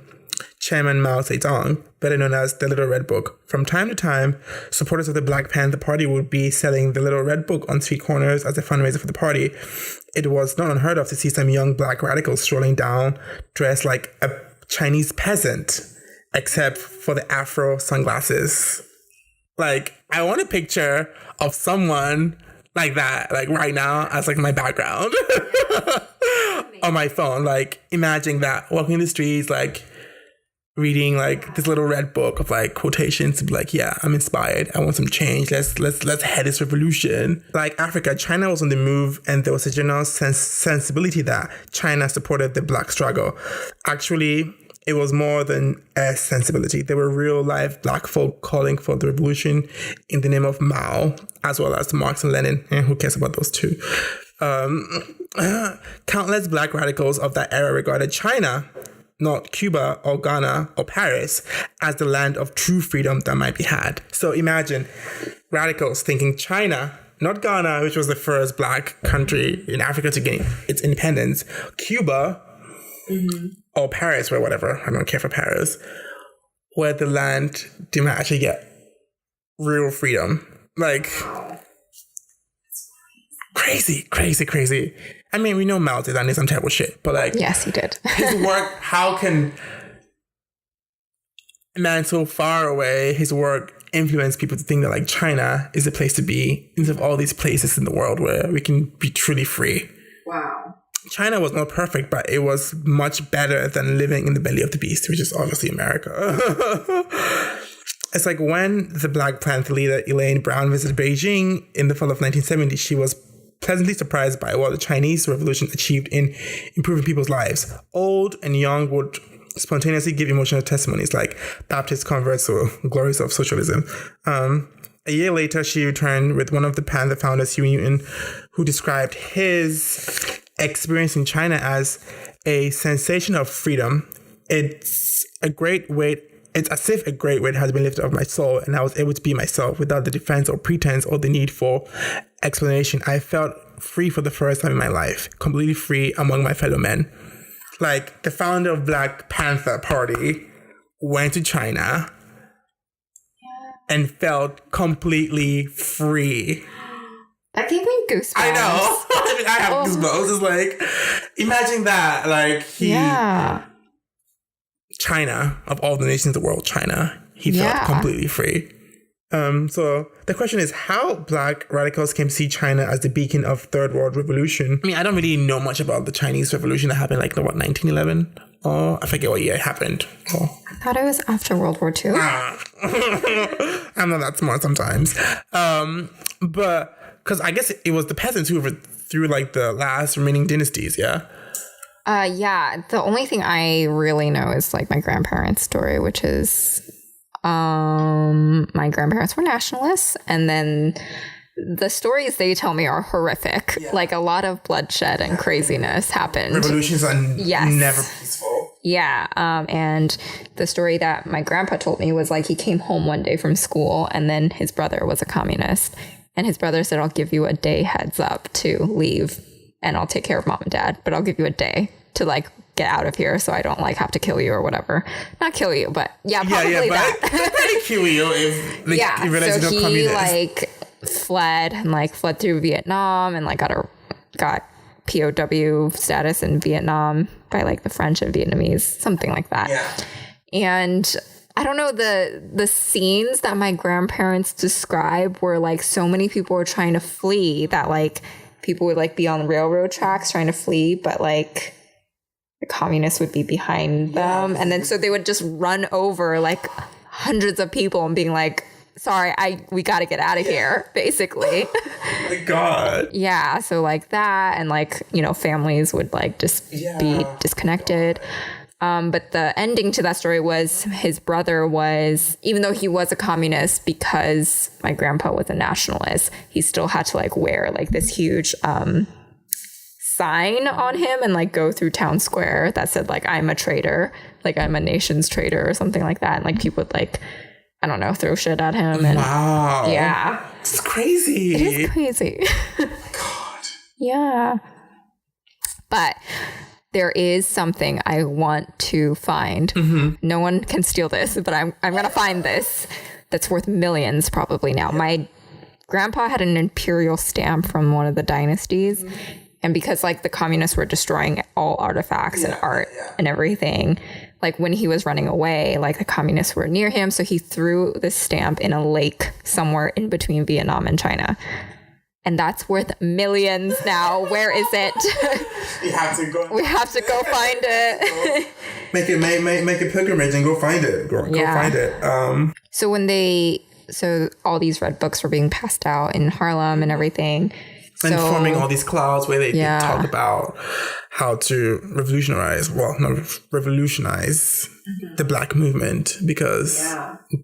Chairman Mao Zedong, better known as the Little Red Book. From time to time, supporters of the Black Panther Party would be selling the Little Red Book on street corners as a fundraiser for the party. It was not unheard of to see some young Black radicals strolling down dressed like a Chinese peasant, except for the Afro sunglasses. Like, I want a picture of someone like that, like right now, as like my background on my phone. Like, imagine that, walking the streets, like, reading like this little red book of like quotations to be like, yeah, I'm inspired. I want some change. Let's head this revolution. Like Africa, China was on the move, and there was a general sensibility that China supported the Black struggle. Actually, it was more than a sensibility. There were real life Black folk calling for the revolution in the name of Mao, as well as Marx and Lenin. And who cares about those two? Countless Black radicals of that era regarded China not Cuba or Ghana or Paris as the land of true freedom that might be had. So imagine radicals thinking China, not Ghana, which was the first black country in Africa to gain its independence, Cuba or Paris or whatever, I don't care for Paris, where the land did not actually get real freedom. Like, crazy. I mean, we know Mao Zedong did some terrible shit, but like... Yes, he did. His work, how can a man so far away, his work influence people to think that like China is the place to be instead of all these places in the world where we can be truly free? Wow. China was not perfect, but it was much better than living in the belly of the beast, which is obviously America. It's like when the Black Panther leader Elaine Brown visited Beijing in the fall of 1970, she was pleasantly surprised by what the Chinese Revolution achieved in improving people's lives. Old and young would spontaneously give emotional testimonies like Baptist converts or glories of socialism. A year later, she returned with one of the Panther founders, Huey Newton, who described his experience in China as a sensation of freedom. It's as if a great weight has been lifted off my soul, and I was able to be myself without the defense or pretense or the need for explanation. I felt free for the first time in my life, completely free among my fellow men. Like, the founder of Black Panther Party went to China and felt completely free. That gave me goosebumps. I know. I mean, I have goosebumps. It's like, imagine that. Like, China, of all the nations of the world, China, he felt completely free. So the question is how Black radicals came to see China as the beacon of Third World Revolution. I mean, I don't really know much about the Chinese Revolution that happened, 1911? Or I forget what year it happened. Oh. I thought it was after World War II. I'm not that smart sometimes. But because I guess it was the peasants who overthrew the last remaining dynasties, yeah? Yeah, the only thing I really know is my grandparents' story, which is my grandparents were nationalists, and then the stories they tell me are horrific. A lot of bloodshed and craziness happened. Revolutions are never peaceful. Yeah, and the story that my grandpa told me was he came home one day from school, and then his brother was a communist, and his brother said, "I'll give you a day heads up to leave, and I'll take care of mom and dad, but I'll give you a day to get out of here so I don't have to kill you or whatever." Not kill you, but probably that. But kill you if you realize so you're not communist. Fled and fled through Vietnam and got POW status in Vietnam by the French and Vietnamese, something like that. Yeah. And I don't know, the scenes that my grandparents describe were so many people were trying to flee, that people would be on the railroad tracks trying to flee, but the communists would be behind them. And then so they would just run over hundreds of people and being sorry, we got to get out of here, basically. Oh my God. Yeah. So that, and families would just be disconnected. But the ending to that story was his brother was, even though he was a communist, because my grandpa was a nationalist, he still had to wear this huge sign on him and go through town square that said I'm a traitor, I'm a nation's traitor or something like that. And people would I don't know, throw shit at him. And wow. Yeah. It's crazy. It is crazy. God. Yeah. But there is something I want to find. Mm-hmm. No one can steal this, but I'm going to find this that's worth millions probably now. Yeah. My grandpa had an imperial stamp from one of the dynasties. Mm-hmm. And because the communists were destroying all artifacts and art and everything, when he was running away, the communists were near him. So he threw this stamp in a lake somewhere in between Vietnam and China. And that's worth millions now. Where is it? We have to go find it. Make a pilgrimage and go find it. Go find it. So all these red books were being passed out in Harlem and everything. And forming all these clouds where they talk about how to revolutionize the Black movement, because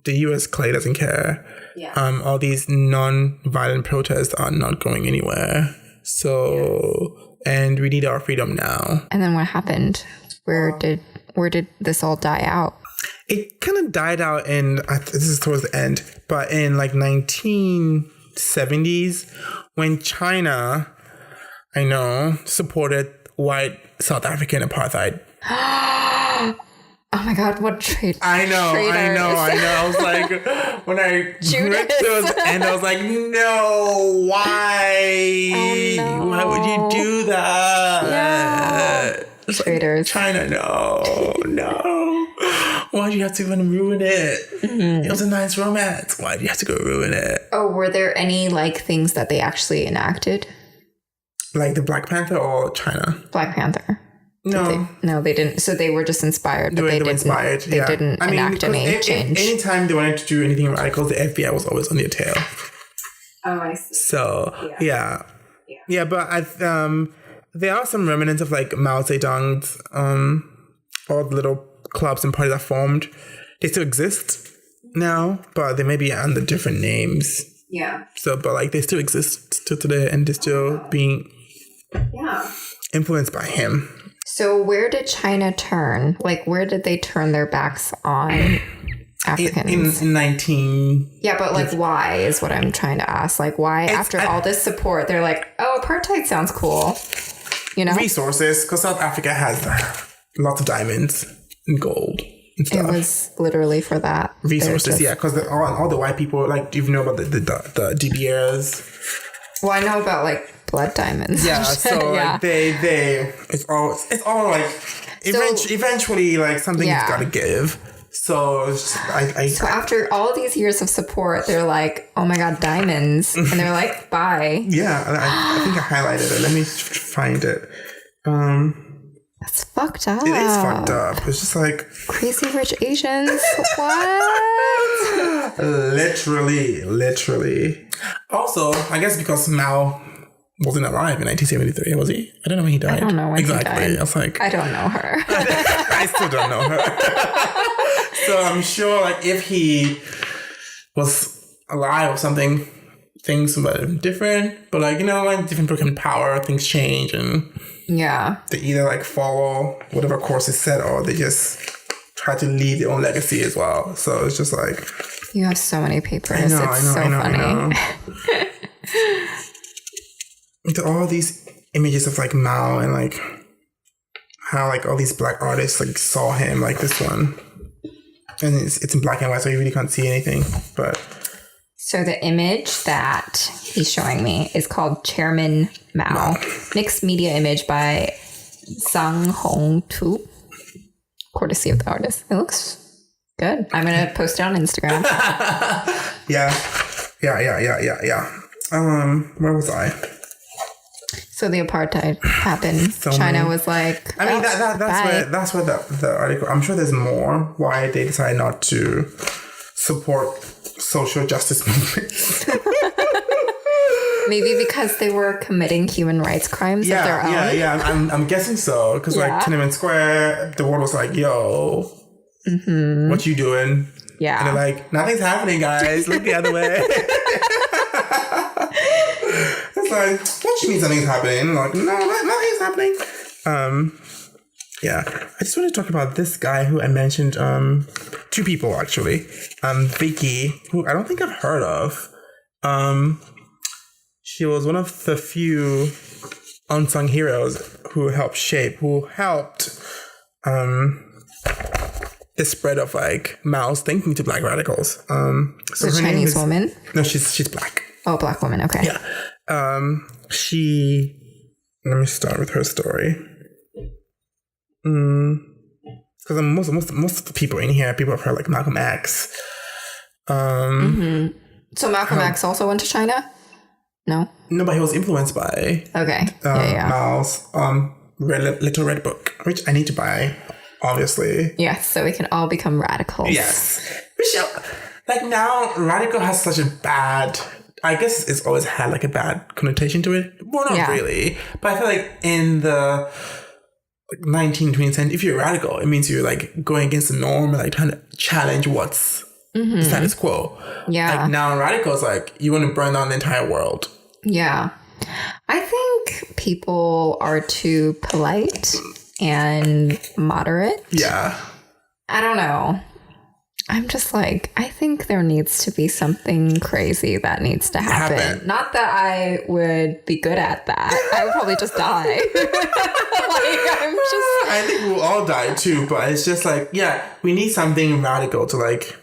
the U.S. clearly doesn't care. Yeah. All these non-violent protests are not going anywhere. So, and we need our freedom now. And then what happened? Where did where did this all die out? It kind of died out in, this is towards the end, but in like 1970s when China, I know, supported white South African apartheid. Oh my God, what trade? I know. I was like, when I read those and I was like, no, why? Oh, no. Why would you do that? Yeah. Traitors. China, no. Why'd you have to even ruin it? It was a nice romance. Why'd you have to go ruin it? Oh, were there any like things that they actually enacted? Like the Black Panther or China? Black Panther. No. They didn't. So they were just inspired, but they didn't enact any change. Anytime they wanted to do anything radical, the FBI was always on their tail. Oh, I see. So, yeah, but there are some remnants of like Mao Zedong's, all the little clubs and parties that formed. They still exist now, but they may be under different names. Yeah. So, but like they still exist still today, and they're still being influenced by him. So where did China turn? Like, where did they turn their backs on Africans? In 19... Yeah, but like, why is what I'm trying to ask. Like, why after all this support, they're like, oh, apartheid sounds cool. You know? Resources, because South Africa has lots of diamonds and gold and stuff. It was literally for that. Resources, because all the white people, like, do you know about the De Beers? Well, I know about like blood diamonds. Yeah, so like it's all like eventually like something's got to give. So so after all these years of support, they're like, oh my God, diamonds, and they're like, bye. Yeah, I think I highlighted it. Let me find it. That's fucked up. It is fucked up. It's just like Crazy Rich Asians. What? Literally. Also, I guess because Mao wasn't alive in 1973, was he? I don't know when he died. I don't know when he died. I was like, I don't know her. I still don't know her. So I'm sure, like, if he was alive or something, things would have been different. But like, you know, when different people come in power, things change, and they either like follow whatever course is set, or they just try to leave their own legacy as well. So it's just like, you have so many papers. I know, it's so funny. All these images of like Mao and like how like all these black artists like saw him, like this one, and it's in black and white, so you really can't see anything. But so the image that he's showing me is called Chairman Mao. Mixed media image by Sang Hong Tu, courtesy of the artist. It looks good. I'm gonna post it on Instagram. Yeah. Where was I? So the apartheid happened. China was like, I mean, that's where the article. I'm sure there's more why they decided not to support social justice movements. Maybe because they were committing human rights crimes of their own. Yeah. I'm guessing so, because like Tiananmen Square, the world was like, yo, what you doing? Yeah. And they're like, nothing's happening, guys. Look the other way. It's like, what you mean something's happening? Like, no, nothing's happening. I just want to talk about this guy who I mentioned, two people actually. Vicky, who I don't think I've heard of. She was one of the few unsung heroes who helped the spread of like Mao's thinking to black radicals. So a Chinese woman? No, she's black. Oh, black woman. Okay. Yeah. Let me start with her story. Because most of the people in here, people have heard like Malcolm X. So Malcolm X also went to China? No, but he was influenced by Mao's Little Red Book, which I need to buy, obviously. Yes, so we can all become radicals. Yes. Like now, radical has such a bad... I guess it's always had like a bad connotation to it. Well, not really. But I feel like in the 19th, 20th century, if you're radical, it means you're like going against the norm and like trying to challenge what's the status quo. Yeah. Like now radical is like you want to burn down the entire world. Yeah. I think people are too polite and moderate. Yeah. I don't know. I'm just like, I think there needs to be something crazy that needs to happen. Not that I would be good at that. I would probably just die. I think we'll all die too, but it's just like, yeah, we need something radical to like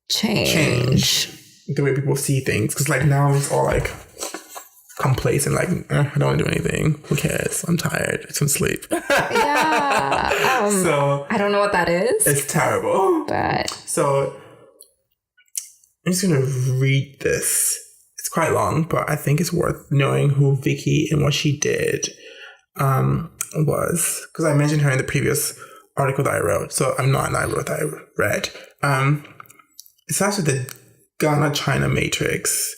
change the way people see things. Because like now it's all like complacent, like I don't want to do anything. Who cares? I'm tired. Some sleep. Yeah. So I don't know what that is. It's terrible. But so I'm just gonna read this. It's quite long, but I think it's worth knowing who Vicky and what she did was, because I mentioned her in the previous article that I wrote. So I'm not an I wrote that I read. It's actually the Ghana-China matrix.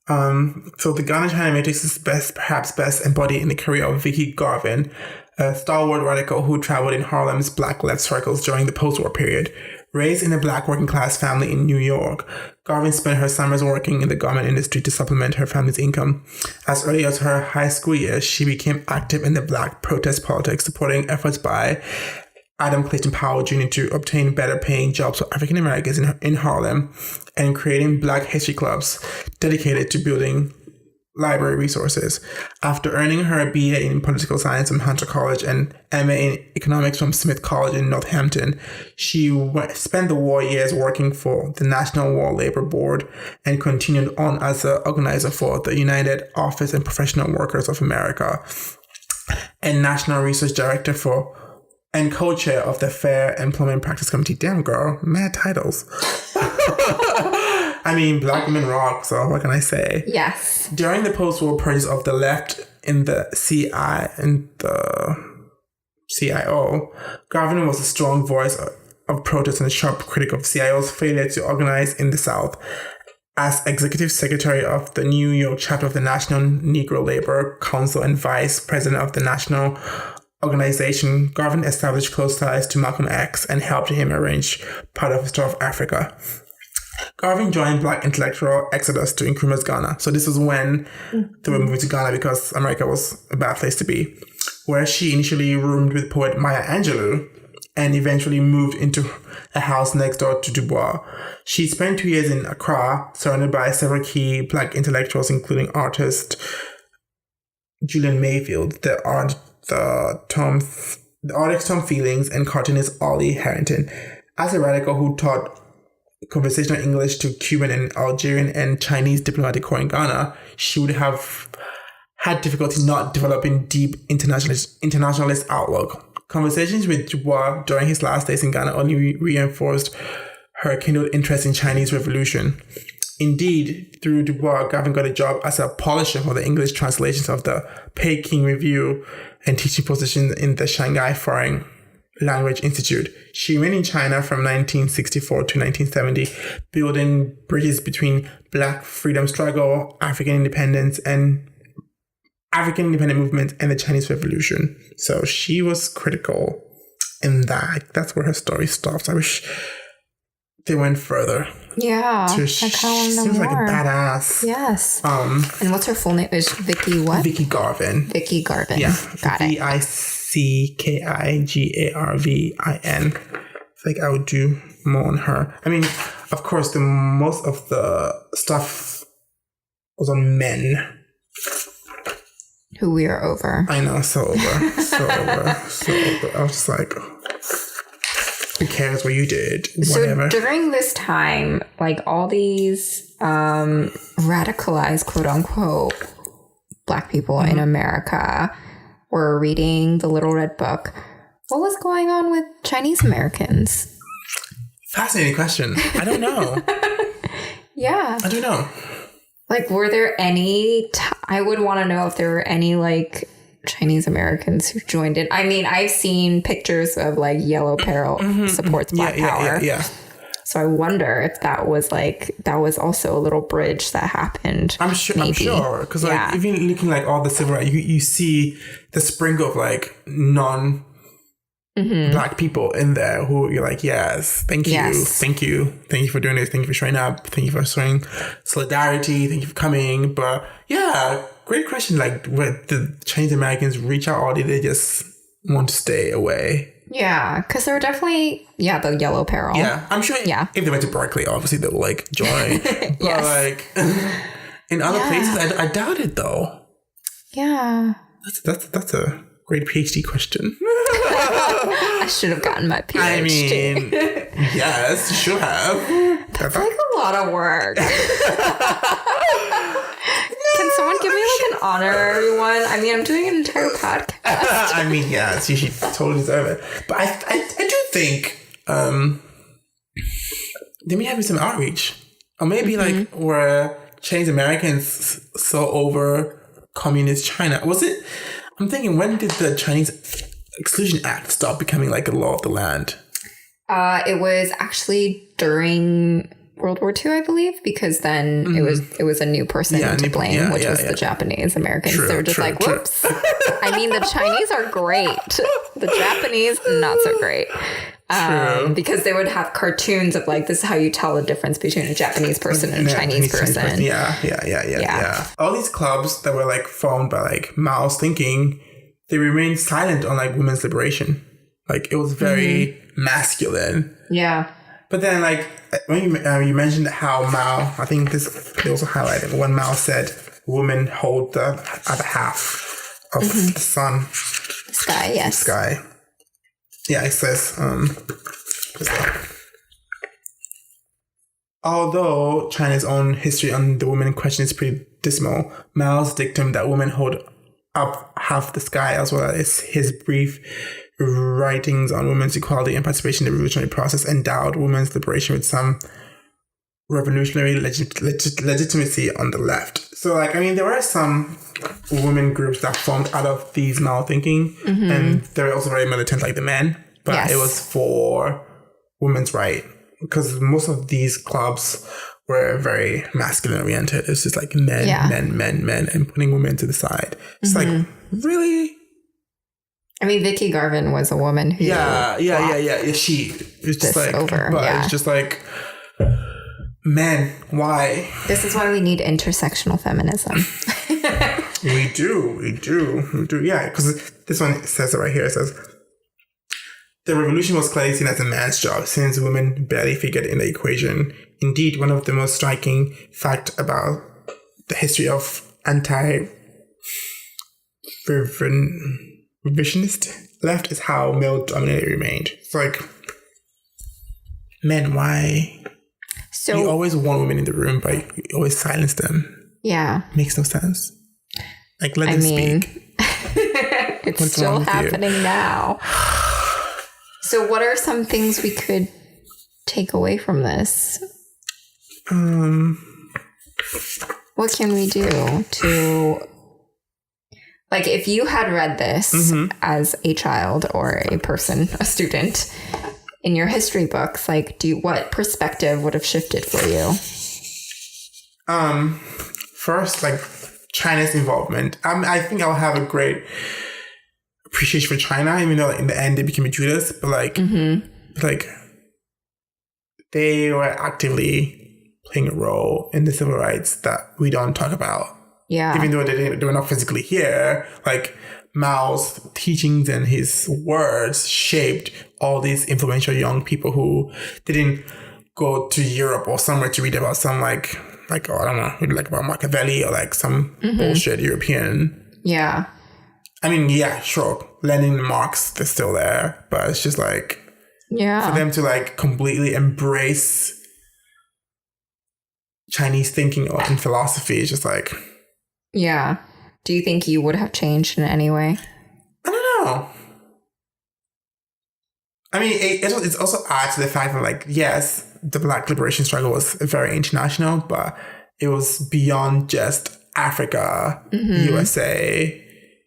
So the Ghana-China matrix is perhaps best embodied in the career of Vicky Garvin, a stalwart radical who traveled in Harlem's black left circles during the post-war period. Raised in a black working-class family in New York, Garvin spent her summers working in the garment industry to supplement her family's income. As early as her high school years, she became active in the black protest politics, supporting efforts by Adam Clayton Powell Jr. to obtain better-paying jobs for African Americans in Harlem and creating black history clubs dedicated to building library resources. After earning her BA in political science from Hunter College and MA in economics from Smith College in Northampton, she spent the war years working for the National War Labor Board and continued on as an organizer for the United Office and Professional Workers of America and National Research Director for and co-chair of the Fair Employment Practice Committee. Damn, girl, mad titles. I mean, black women rock, so what can I say? yes. During the post-war purges of the left in the CIO, Garvin was a strong voice of protest and a sharp critic of CIO's failure to organize in the South. As executive secretary of the New York chapter of the National Negro Labor Council and vice president of the National Organization, Garvin established close ties to Malcolm X and helped him arrange part of his tour of Africa. Garvin joined black intellectual exodus to Nkrumah's Ghana. So this was when they were moving to Ghana because America was a bad place to be, where she initially roomed with poet Maya Angelou and eventually moved into a house next door to Dubois. She spent 2 years in Accra, surrounded by several key black intellectuals, including artist Julian Mayfield, the artist Tom Feelings, and cartoonist Ollie Harrington. As a radical who taught conversational English to Cuban and Algerian and Chinese diplomatic corps in Ghana, she would have had difficulty not developing deep internationalist outlook. Conversations with Dubois during his last days in Ghana only reinforced her kindled interest in Chinese revolution. Indeed, through Dubois, Garvin got a job as a polisher for the English translations of the Peking Review and teaching positions in the Shanghai Foreign Language Institute. She remained in China from 1964 to 1970, building bridges between Black freedom struggle, African independent movement, and the Chinese Revolution. So she was critical in that. That's where her story stops. I wish they went further. Yeah, I kind of want to know seems more. like a badass. Yes. And what's her full name? Is Vicky what? Vicky Garvin. Vicky Garvin. Yeah. Got it. VICKIGARVIN. I think I would do more on her. I mean, of course, most of the stuff was on men. Who we are over. I know, so over. I was just like, who cares what you did? Whatever. So during this time, like all these radicalized, quote unquote, Black people in America were reading the Little Red Book. What was going on with Chinese Americans? Fascinating question. I don't know. Yeah. I don't know. Like, were there any... I would want to know if there were any, like, Chinese Americans who joined in. I mean, I've seen pictures of, like, Yellow Peril supports Black Power. Yeah. So I wonder if that was, like... That was also a little bridge that happened. I'm sure. Because, like, even looking, like, all the civil rights, you see the sprinkle of, like, Black people in there who you're like, yes, thank you for doing this, thank you for showing up, thank you for showing solidarity, thank you for coming. But yeah, great question. Like, where the Chinese Americans reach out, or did they just want to stay away. Yeah, because there were definitely, the yellow peril. Yeah, I'm sure if they went to Berkeley, obviously they will like join. But like in other places, I doubt it though. Yeah. That's a great PhD question. I should have gotten my PhD. I mean, yes, you should have. That's like a lot of work. Can someone give me like an honorary one? I mean, I'm doing an entire podcast. I mean, yes, you should totally deserve it. But I do think they may have some outreach. Or maybe like were Chinese Americans so over communist China. Was it? I'm thinking, when did the Chinese Exclusion Act stop becoming like a law of the land? It was actually during World War II, I believe, because then it was a new person to blame, which was the Japanese Americans. They were just like, whoops. I mean, the Chinese are great. The Japanese, not so great. Because they would have cartoons of like, this is how you tell the difference between a Japanese person and a Chinese person. Yeah. All these clubs that were like formed by like Mao's thinking, they remained silent on like women's liberation. Like it was very masculine. Yeah. But then like when you mentioned how Mao, I think they also highlighted when Mao said women hold the other half of the sun. Sky, yes. Sky. Yeah, it says, although China's own history on the woman in question is pretty dismal, Mao's dictum that women hold up half the sky, as well as his brief writings on women's equality and participation in the revolutionary process, endowed women's liberation with some revolutionary legitimacy on the left. So, like, I mean, there were some women groups that formed out of these Mao thinking, and they were also very militant, like the men, but it was for women's right, because most of these clubs were very masculine oriented. It's just like men, and putting women to the side. It's like, really? I mean, Vicky Garvin was a woman who she was just like over. But it's just like, men, why? This is why we need intersectional feminism. We do. Yeah, because this one says it right here. It says, the revolution was clearly seen as a man's job, since women barely figured in the equation. Indeed, one of the most striking facts about the history of anti-revisionist left is how male-dominated it remained. It's like, men, why? So you always want women in the room, but you always silence them. Yeah. Makes no sense. Like, let them speak. It's still happening now. So what are some things we could take away from this? What can we do to... Like, if you had read this as a child or a person, a student, in your history books, like, what perspective would have shifted for you? First, like, China's involvement. I think I'll have a great appreciation for China, even though in the end they became a Judas, but like, like they were actively playing a role in the civil rights that we don't talk about. Yeah. Even though they were not physically here, like Mao's teachings and his words shaped all these influential young people who didn't go to Europe or somewhere to read about some like I don't know, like about Machiavelli or like some bullshit European. Yeah. I mean, yeah, sure. Lenin and Marx, they're still there, but it's just like, for them to like completely embrace Chinese thinking and philosophy is just like. Yeah. Do you think you would have changed in any way? I don't know. I mean, it's also adds to the fact that, like, yes, the Black liberation struggle was very international, but it was beyond just Africa, USA.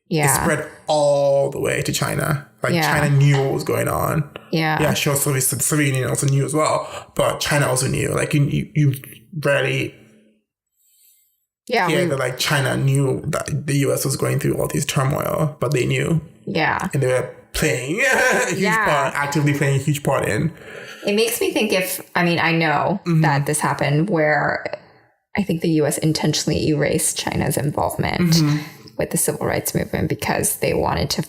Yeah. It spread all the way to China. Like, China knew what was going on. Yeah. Yeah, sure, the Soviet Union also knew as well, but China also knew. Like, you rarely... Yeah, that like China knew that the US was going through all these turmoil, but they knew. Yeah. And they were playing a huge part, actively playing a huge part in. It makes me think I know that this happened where I think the US intentionally erased China's involvement with the civil rights movement because they wanted to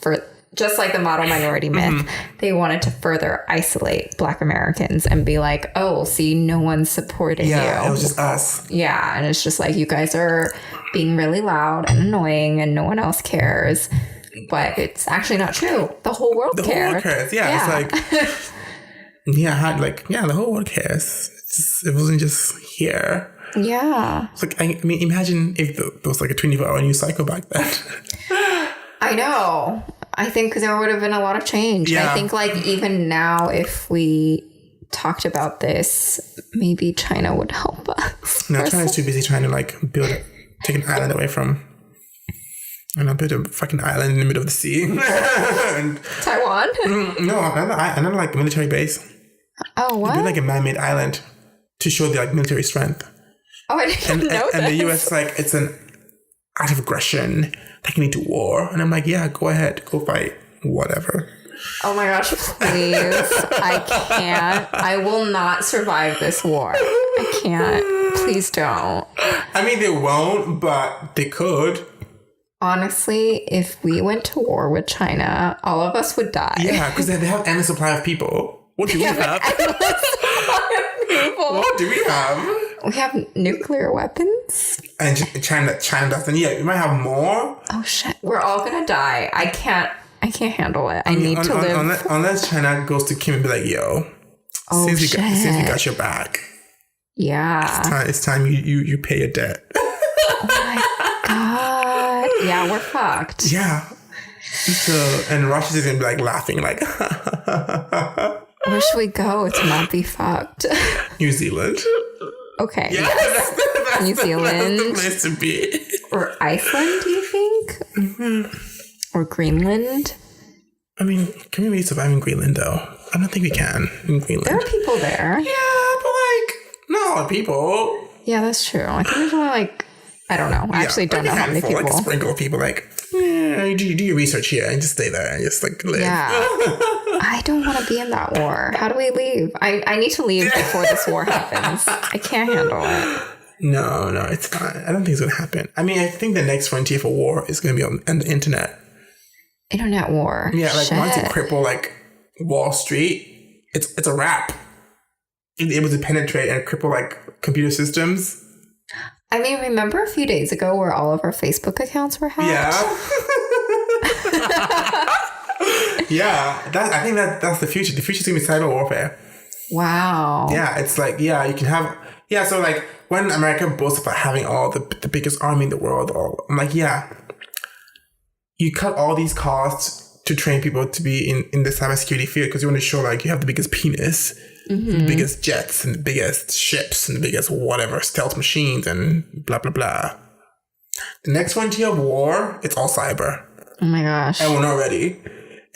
just like the model minority myth, they wanted to further isolate Black Americans and be like, oh, see, no one's supporting you. Yeah, it was just us. Yeah, and it's just like, you guys are being really loud and annoying and no one else cares. But it's actually not true. The whole world cares. The whole world cares. Yeah, it's like, the whole world cares. It wasn't just here. Yeah. It's like, I mean, imagine if there was like a 24-hour news cycle back then. I know. I think there would have been a lot of change. Yeah. I think like even now, if we talked about this, maybe China would help us. No, China's too busy trying to like take an island away from, build a fucking island in the middle of the sea. And, Taiwan? no, another like military base. Oh, what? Build like a man-made island to show their like military strength. Oh, I didn't know and this. the US like, it's an act of aggression, taking it to war. And I'm like, yeah, go ahead, go fight, whatever. Oh my gosh, please. I can't. I will not survive this war. I can't. Please don't. I mean, they won't, but they could. Honestly, if we went to war with China, all of us would die. Yeah, because they have endless supply of people. What do we have? What do we have? We have nuclear weapons. And China doesn't. Yeah, we might have more. Oh shit, we're all gonna die. I can't handle it. I need to live. Unless China goes to Kim and be like, yo, since we got your back. Yeah. It's time you pay your debt. Oh my god. Yeah, we're fucked. Yeah. So, and Russia's just gonna be like laughing, like, where should we go to not be fucked? New Zealand. Okay. Yeah, yes. that's New Zealand. That's the place to be. Or Iceland, do you think? Mm-hmm. Or Greenland? I mean, can we really survive in Greenland, though? I don't think we can in Greenland. There are people there. Yeah, but like, not a lot of people. Yeah, that's true. I think there's only like, I don't know. I actually don't know how many people. Like a sprinkle of people, like, do your research here and just stay there and just like live. Yeah. I don't want to be in that war. How do we leave? I need to leave before this war happens. I can't handle it. No, it's fine. I don't think it's going to happen. I mean, I think the next frontier for war is going to be on the internet. Internet war. Yeah, like Shit. once you cripple like Wall Street, it's a wrap. It's able to penetrate and cripple like computer systems. I mean, remember a few days ago where all of our Facebook accounts were hacked? Yeah. Yeah, I think that's the future. The future's going to be cyber warfare. Wow. Yeah, it's like, you can have... Yeah, so like when America boasts about having all the biggest army in the world, I'm like, yeah, you cut all these costs to train people to be in the cybersecurity field because you want to show like you have the biggest penis, the biggest jets and the biggest ships and the biggest whatever, stealth machines and blah, blah, blah. The next frontier of war, it's all cyber. Oh my gosh. And we're not ready.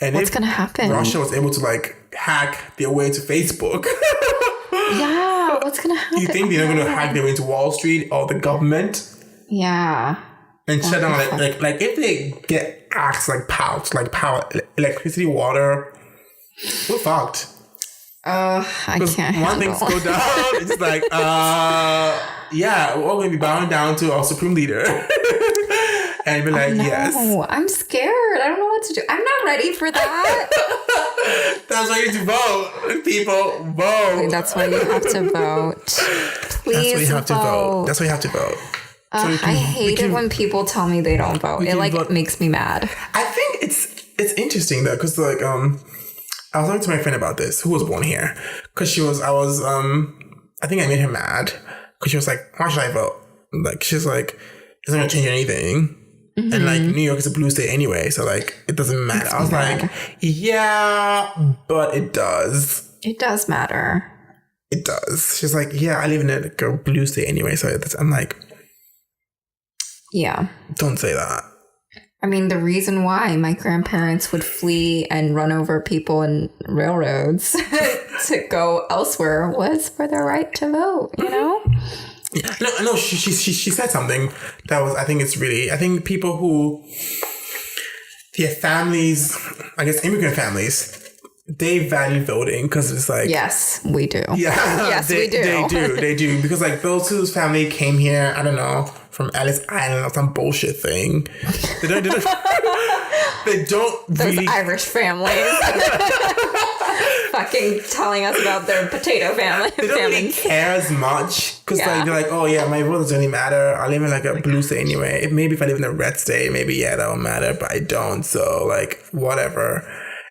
And what's going to happen? Russia was able to like hack their way to Facebook. Yeah, what's going to happen? You think they're not going to hack their way into Wall Street or the government? Yeah. And shut down like if they get acts like power, electricity, water, we're fucked. I can't One handle things go down, it's like, yeah, we're all going to be bowing down to our supreme leader. And be like, yes. I'm scared. I don't know what to do. I'm not ready for that. That's why you need to vote. People, vote. That's why you have to vote. Please vote. That's why you have to vote. I hate it when people tell me they don't vote. It makes me mad. I think it's interesting though, because like I was talking to my friend about this, who was born here, because I think I made her mad because she was like, why should I vote? Like she's like, it's not gonna change anything. Mm-hmm. And like New York is a blue state anyway, so like it doesn't matter. I was like, yeah, but it does. It does matter. It does. She's like, yeah, I live in a blue state anyway, so I'm like, yeah, don't say that. I mean, the reason why my grandparents would flee and run over people in railroads to go elsewhere was for their right to vote, you know? Yeah. No, she said something that was, I think people who, their families, I guess immigrant families, they value voting because it's like... Yes, we do. Yeah. Yes, we do. They do. Because like those whose family came here, I don't know, from Ellis Island or some bullshit thing. They don't They don't Those really. Irish families. Fucking telling us about their potato family. They don't really care as much because like they're like, oh yeah, my vote doesn't really matter. I live in like a blue state anyway. Maybe if I live in a red state, maybe yeah, that will matter. But I don't, so like whatever.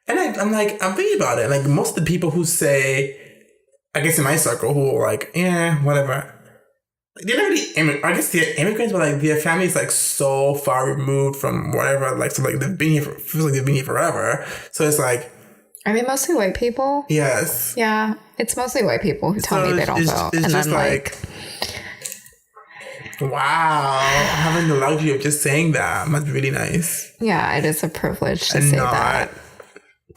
And I'm thinking about it. Like most of the people who say, I guess in my circle, who are like, yeah, whatever. They're not really I guess they're immigrants, but like their family's like so far removed from whatever. Like so, like they've been here. Feels like they've been here forever. So it's like. Are they mostly white people? Yes. Yeah, it's mostly white people who tell me they don't vote. It's and just then like, wow, having the luxury of just saying that must be really nice. Yeah, it is a privilege to say that.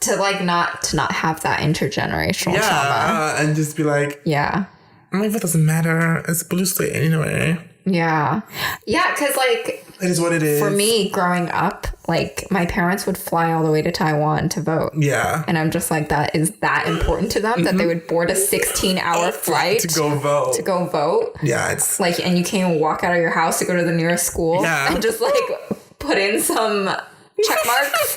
To like not have that intergenerational trauma. And just be like, yeah, my vote doesn't matter. It's blue state anyway. Yeah, because like it is what it is. For me, growing up, like my parents would fly all the way to Taiwan to vote. Yeah, and I'm just like, that is that important to them that they would board a 16-hour flight to go vote. Yeah, it's like, and you can't even walk out of your house to go to the nearest school. Yeah, and just like put in some check marks.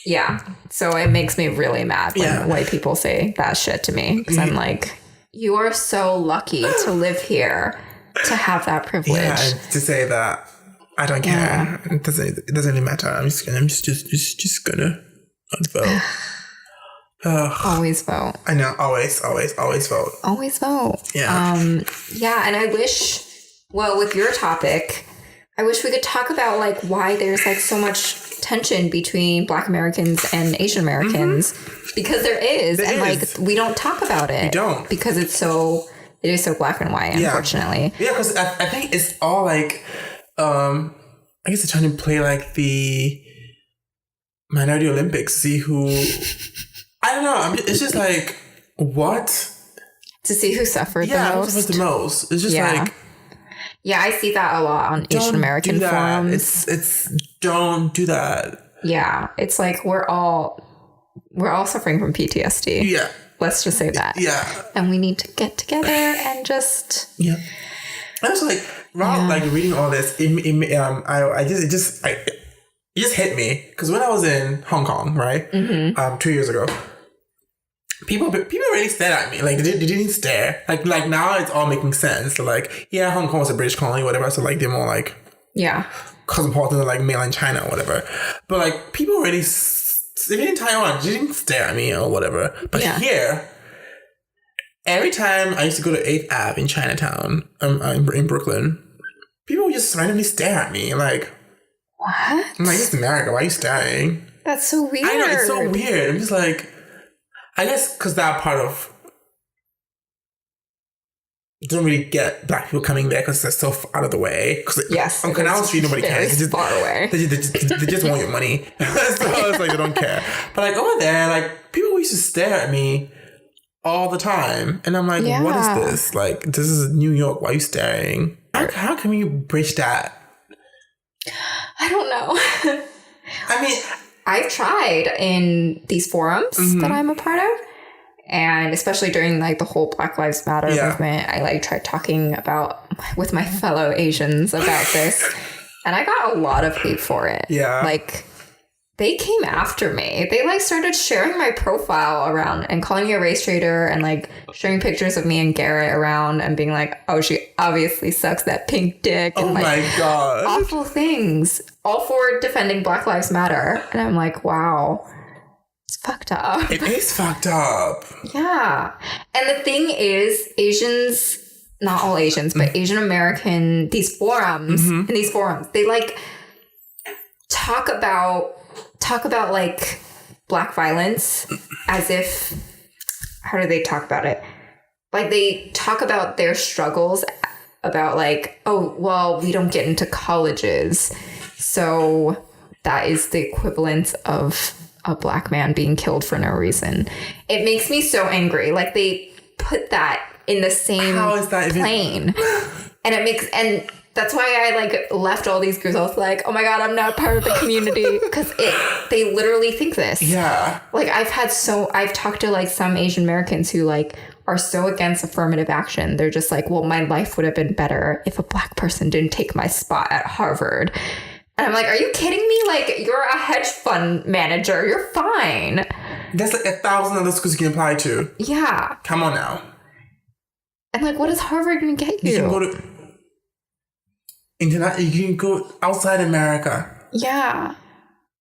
Yeah, so it makes me really mad when white people say that shit to me because I'm like, you are so lucky to live here. To have that privilege. Yeah, to say that I don't care. Yeah. It doesn't really matter. I'm just gonna not vote. Always vote. I know, always vote. Always vote. Yeah. And I wish, well, with your topic, I wish we could talk about like why there's like so much tension between Black Americans and Asian Americans because there is. Like we don't talk about it. We don't. Because it is so black and white, unfortunately. Yeah, because I think it's all like, I guess they're trying to play like the Minority Olympics, see who, I don't know. It's just like, what? To see who suffered the most. The most. It's just like. Yeah, I see that a lot on Asian American forums. It's don't do that. Yeah, it's like we're all suffering from PTSD. Yeah. Let's just say that. Yeah. And we need to get together and just. Yeah. I was like, like reading all this, it just hit me because when I was in Hong Kong, right, 2 years ago, people really stared at me. Like they didn't stare. Like now it's all making sense. So like, yeah, Hong Kong was a British colony, whatever. So like they're more like cosmopolitan than like mainland China or whatever. But like people really. Even in Taiwan, they didn't stare at me or whatever. But here, every time I used to go to 8th Ave in Chinatown, in Brooklyn, people would just randomly stare at me. Like, what? I'm like, it's America. Why are you staring? That's so weird. I know, it's so weird. I'm just like, I guess because that part of don't really get Black people coming there because they're so out of the way. Yes. On Canal Street, nobody cares. It's just far away. They just want your money. So it's like they don't care. But like over there, like people used to stare at me all the time. And I'm like, what is this? Like, this is New York. Why are you staring? How can we bridge that? I don't know. I mean, I've tried in these forums that I'm a part of. And especially during like the whole Black Lives Matter movement, I like tried talking with my fellow Asians about this. And I got a lot of hate for it. Yeah. Like they came after me. They like started sharing my profile around and calling me a race traitor and like sharing pictures of me and Garrett around and being like, oh, she obviously sucks that pink dick. And, my God. Awful things. All for defending Black Lives Matter. And I'm like, wow. It's fucked up. It is fucked up. Yeah. And the thing is, Asians, not all Asians, but Asian American, these forums, they like talk about like Black violence as if, how do they talk about it? Like they talk about their struggles about like, oh, well, we don't get into colleges. So that is the equivalent of a Black man being killed for no reason. It makes me so angry. Like they put that in the same plane. And that's why I like left all these groups. I was like, oh my God, I'm not part of the community because they literally think this. Yeah. Like I've talked to like some Asian Americans who like are so against affirmative action. They're just like, well, my life would have been better if a Black person didn't take my spot at Harvard. And I'm like, are you kidding me? Like, you're a hedge fund manager. You're fine. There's like 1,000 other schools you can apply to. Yeah. Come on now. And like, what is Harvard going to get you? You can go to you can go outside America. Yeah.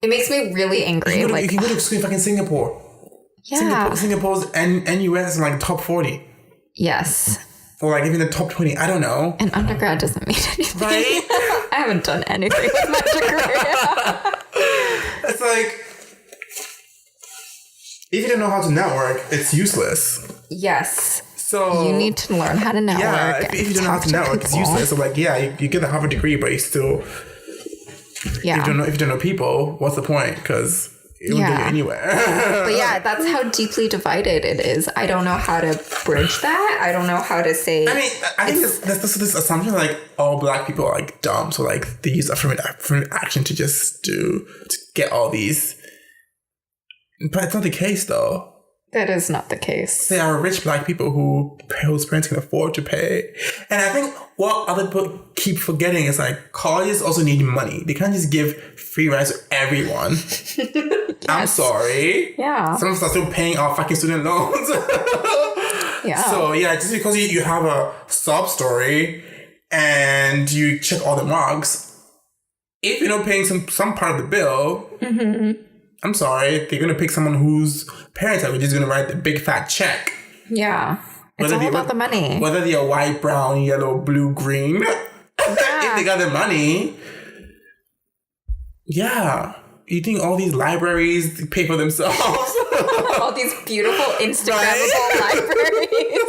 It makes me really angry. You can go to school in fucking Singapore. Yeah. Singapore's and US is like top 40. Yes. Or like even the top 20. I don't know. And undergrad doesn't mean anything. Right? I haven't done anything with my degree. It's like, if you don't know how to network, it's useless. Yes. So you need to learn how to network. Yeah, if you don't know how to network, it's useless. So like, yeah, you get a Harvard degree, but you still, if you don't know people, what's the point? Because it won't get you anywhere. But yeah, that's how deeply divided it is. I don't know how to bridge that. I don't know how to say. I mean, I think there's this assumption like all black people are like dumb, so like they use affirmative action to get all these. But it's not the case though. That is not the case. They are rich black people whose parents can afford to pay. And I think what other people keep forgetting is like colleges also need money. They can't just give free rides to everyone. Yes. I'm sorry. Yeah. Some of us are still paying our fucking student loans. Yeah. So yeah, just because you have a sob story and you check all the marks, if you're not paying some part of the bill, I'm sorry, they're gonna pick someone whose parents are just gonna write the big fat check. Yeah. It's all about the money. Whether they're white, brown, yellow, blue, green. If they got the money. Yeah. You think all these libraries pay for themselves? All these beautiful Instagrammable libraries.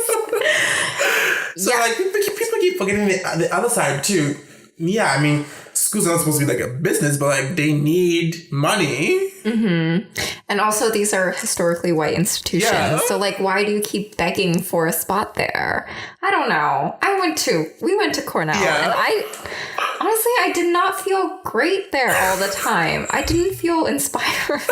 So like people keep forgetting the other side too. Yeah, I mean, schools aren't supposed to be like a business, but like they need money. Mm-hmm. And also these are historically white institutions. Yeah. So like, why do you keep begging for a spot there? I don't know. We went to Cornell and I did not feel great there all the time. I didn't feel inspired.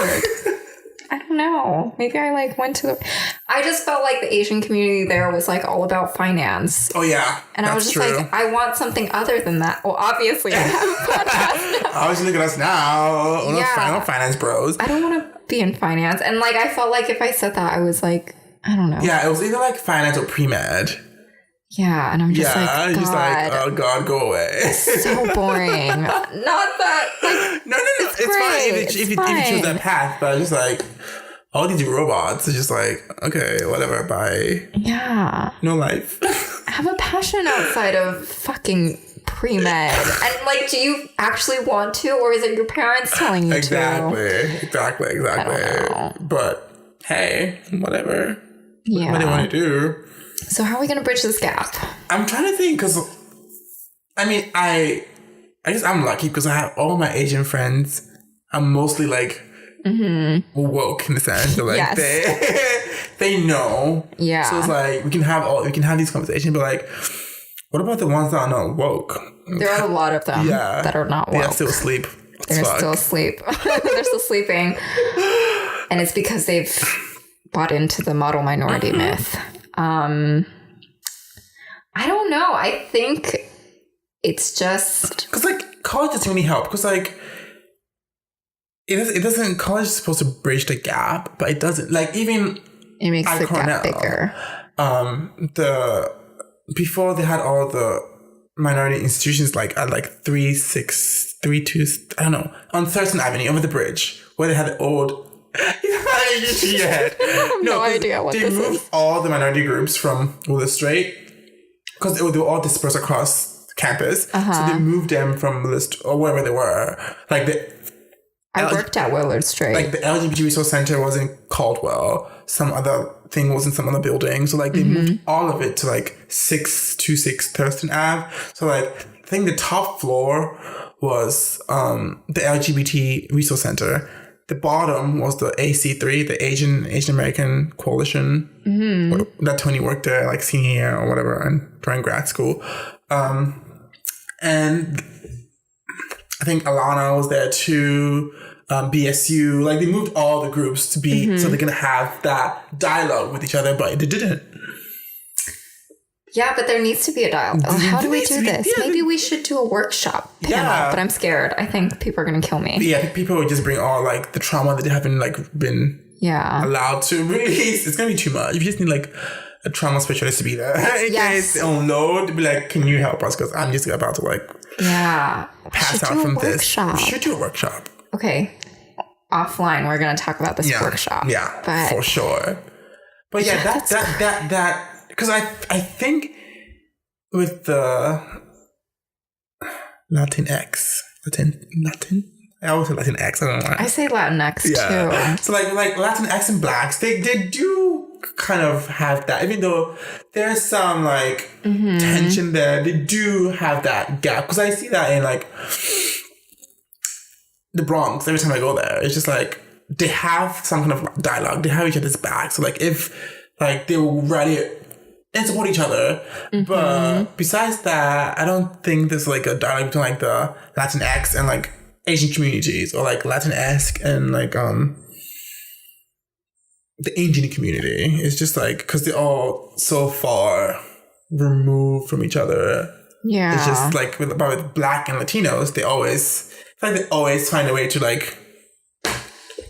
I don't know. Maybe I I just felt like the Asian community there was like all about finance. Oh yeah. And I was just like, I want something other than that. Well, obviously I have a podcast now. Obviously look at us now. We're not finance bros. I don't want to be in finance. And like, I felt like if I said that, I was like, I don't know. Yeah, it was either like finance or pre-med. Yeah, and I'm just like, God. Just like, oh God, go away. So boring. Not that, like, no. It's fine if you choose that path, but just like, all these robots are just like, okay, whatever, bye. Yeah. No life. Have a passion outside of fucking pre-med. And like, do you actually want to, or is it your parents telling you to? Exactly. I don't know. But hey, whatever. Yeah. What do they want to do? So how are we going to bridge this gap? I'm trying to think because, I mean, I guess I'm lucky because I have all my Asian friends. I'm mostly like woke in the sense that like they know. Yeah. So it's like we can have these conversations, but like, what about the ones that are not woke? There are a lot of them that are not woke. They're still asleep. They're still asleep. They're still sleeping, and it's because they've bought into the model minority myth. I don't know. I think it's just because like college doesn't really help because like it doesn't. College is supposed to bridge the gap, but it doesn't. Like even it makes the Cornell, gap bigger. Before they had all the minority institutions like at like 3632 I don't know on Thurston Avenue over the bridge where they had the old. I have no idea what this is. They moved all the minority groups from Willard Straight because they were all dispersed across campus. So they moved them from Willard or wherever they were. Like I worked at Willard Straight. Like the LGBT Resource Center was in Caldwell. Some other thing was in some other building. So like they moved all of it to like 626 Thurston Ave. So like I think the top floor was the LGBT Resource Center. The bottom was the AC3, the Asian American Coalition. That Tony worked there, like senior year or whatever, and during grad school. And I think Alana was there too. BSU, like they moved all the groups to be so they can have that dialogue with each other, but they didn't. Yeah, but there needs to be a dialogue. How do we do this? Yeah. Maybe we should do a workshop panel, but I'm scared. I think people are going to kill me. Yeah, people would just bring all like the trauma that they haven't like been allowed to release. It's gonna be too much. You just need like a trauma specialist to be there. In case they unload, to be like, can you help us? Because I'm just about to like pass out from this. We should do a workshop. Okay. Offline, we're gonna talk about this workshop. Yeah, but for sure. But that because I think with the Latinx. I always say Latinx. I don't know why. I say Latinx too. So like Latinx and blacks, they do kind of have that. Even though there's some like tension there, they do have that gap. Because I see that in like the Bronx. Every time I go there, it's just like they have some kind of dialogue. They have each other's back. So like if like they will rally and support each other. But besides that, I don't think there's like a dialogue between like the Latinx and like Asian communities, or like Latin-esque and like the Indian community. It's just like because they're all so far removed from each other. Yeah, it's just like with Black and Latinos, they always find a way to like.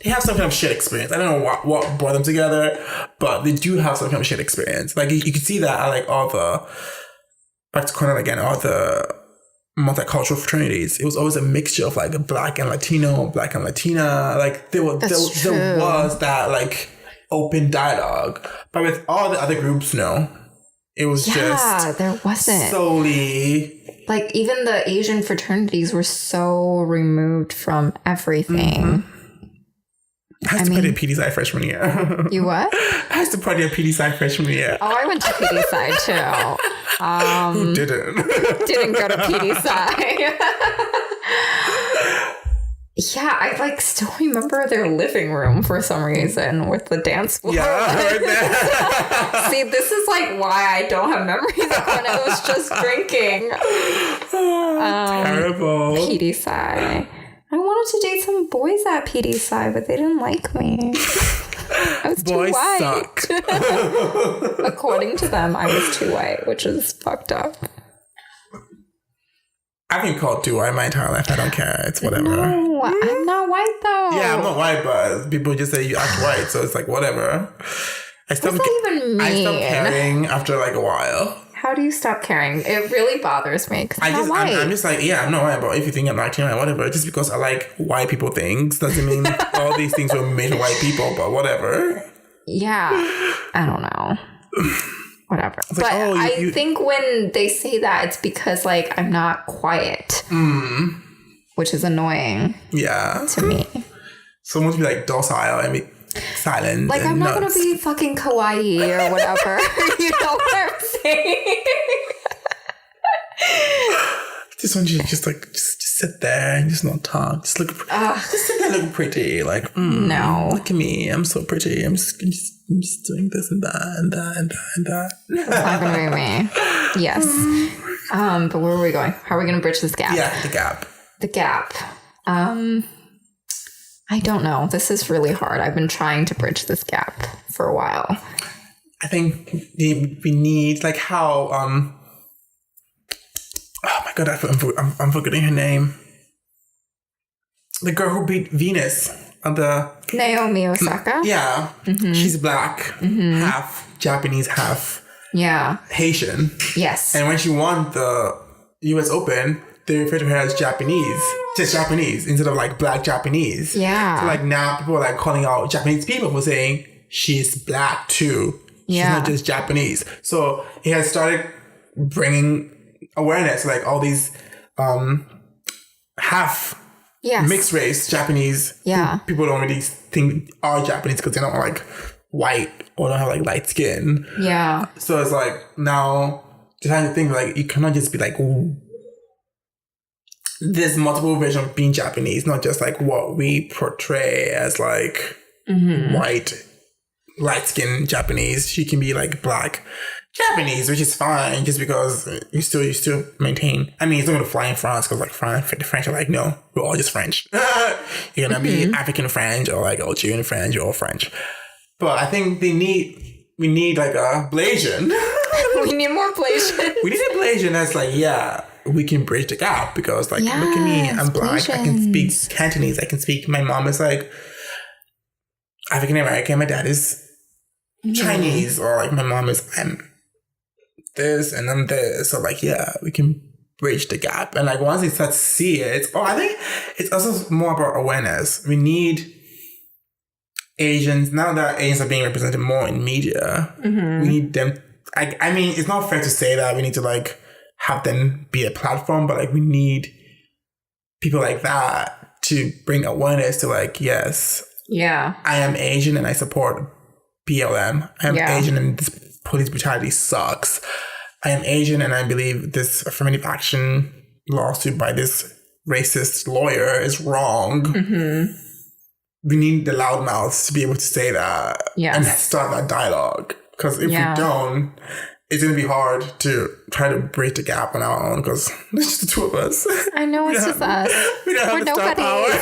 They have some kind of shared experience. I don't know what brought them together, but they do have some kind of shared experience. Like you can see that at like all the back to Cornell again, all the multicultural fraternities. It was always a mixture of like Black and Latino, Black and Latina. Like there was that like open dialogue. But with all the other groups, no. It was just there wasn't solely like even the Asian fraternities were so removed from everything. I had to party at PD Sci freshman year. You what? I had to party at PD Sci freshman year. Oh, I went to PD Sci too. Who didn't? Didn't go to PD Sci. Yeah, I like still remember their living room for some reason with the dance floor. Yeah, right. See, this is like why I don't have memories of when I was just drinking. Terrible. PD Sci. I wanted to date some boys at PD Sci, but they didn't like me. I was too white. Suck. According to them, I was too white, which is fucked up. I've been called too white my entire life. I don't care. It's whatever. No, I'm not white though. Yeah, I'm not white, but people just say you act white, so it's like whatever. I stopped caring after like a while. How do you stop caring? It really bothers me because I'm just like, yeah, I'm not white, but if you think I'm acting white, whatever. Just because I like white people things doesn't mean all these things were made for white people, but whatever. Yeah, I don't know. Whatever. It's but like, I think when they say that, it's because like I'm not quiet, which is annoying. Yeah, to me. Someone to be like docile and be silent. Like I'm not gonna be fucking kawaii or whatever. You know what I'm saying? Just want you to just sit there and just not talk. Just look. Just sit there looking pretty. Like no, look at me. I'm so pretty. I'm just doing this and that and that and that and that. That's not gonna be me. Yes. But where are we going? How are we gonna bridge this gap? Yeah, the gap. The gap. I don't know. This is really hard. I've been trying to bridge this gap for a while. I think we need like how oh my god, I'm forgetting her name. The girl who beat Venus on the Naomi Osaka. Yeah, she's Black, half Japanese, half Haitian. Yes, and when she won the U.S. Open, they refer to her as Japanese, just Japanese, instead of like Black Japanese. Yeah. So like now people are like calling out Japanese people for saying she's Black too. She's not just Japanese. So it has started bringing awareness, like all these half mixed race Japanese people don't really think are Japanese because they're not like white or don't have like light skin. Yeah. So it's like now just having to think like you cannot just be like, ooh, there's multiple versions of being Japanese, not just like what we portray as like white, light-skinned Japanese. She can be like Black Japanese, which is fine, just because you still maintain. I mean, it's not going to fly in France because like the French are like, no, we're all just French. You're gonna be African French or like Algerian French, you're all French. But I think we need like a Blasian. We need more ablation. We need ablation that's like, yeah, we can bridge the gap because like, look at me, I'm Black, I can speak Cantonese, I can speak, my mom is like African American, my dad is Chinese, or like my mom is, I'm this and I'm this. So like, yeah, we can bridge the gap. And like once they start to see it, I think it's also more about awareness. We need Asians, now that Asians are being represented more in media, we need them. I mean, it's not fair to say that we need to like have them be a platform, but like we need people like that to bring awareness to like, yes, I am Asian and I support BLM. I am Asian and this police brutality sucks. I am Asian and I believe this affirmative action lawsuit by this racist lawyer is wrong. We need the loudmouths to be able to say that and start that dialogue. Because if we don't, it's going to be hard to try to bridge the gap on our own because it's just the two of us. I know, it's just us. We don't have We're the star nobody. power.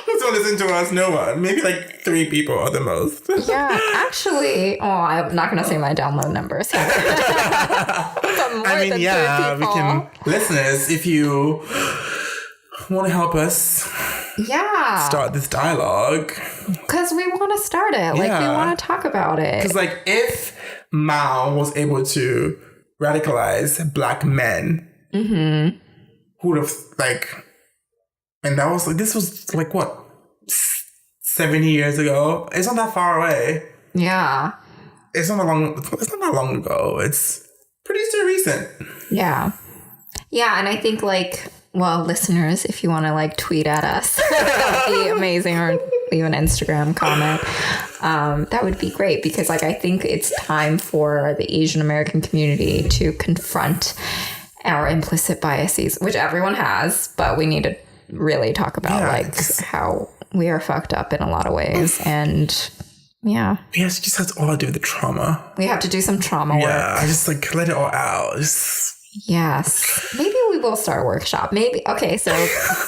Who's going to listen to us? No one. Maybe like 3 people at the most. Yeah, actually, I'm not going to say my download numbers here. But more I mean, than 3 we people. can. Listeners, if you want to help us start this dialogue. Because we want to start it. Like, we want to talk about it. Because, like, if Mao was able to radicalize Black men, who would have, like, and that was, like, this was, like, what, 70 years ago? It's not that far away. Yeah. It's not that long ago. It's pretty recent. Yeah. Yeah, and I think, like, well, listeners, if you want to like tweet at us, that would be amazing, or leave an Instagram comment. That would be great because like I think it's time for the Asian American community to confront our implicit biases, which everyone has, but we need to really talk about how we are fucked up in a lot of ways. And yeah. Yes, it just has all to do with the trauma. We have to do some trauma work. Yeah, I just like let it all out. Yes. Maybe we will start a workshop. Maybe. Okay, so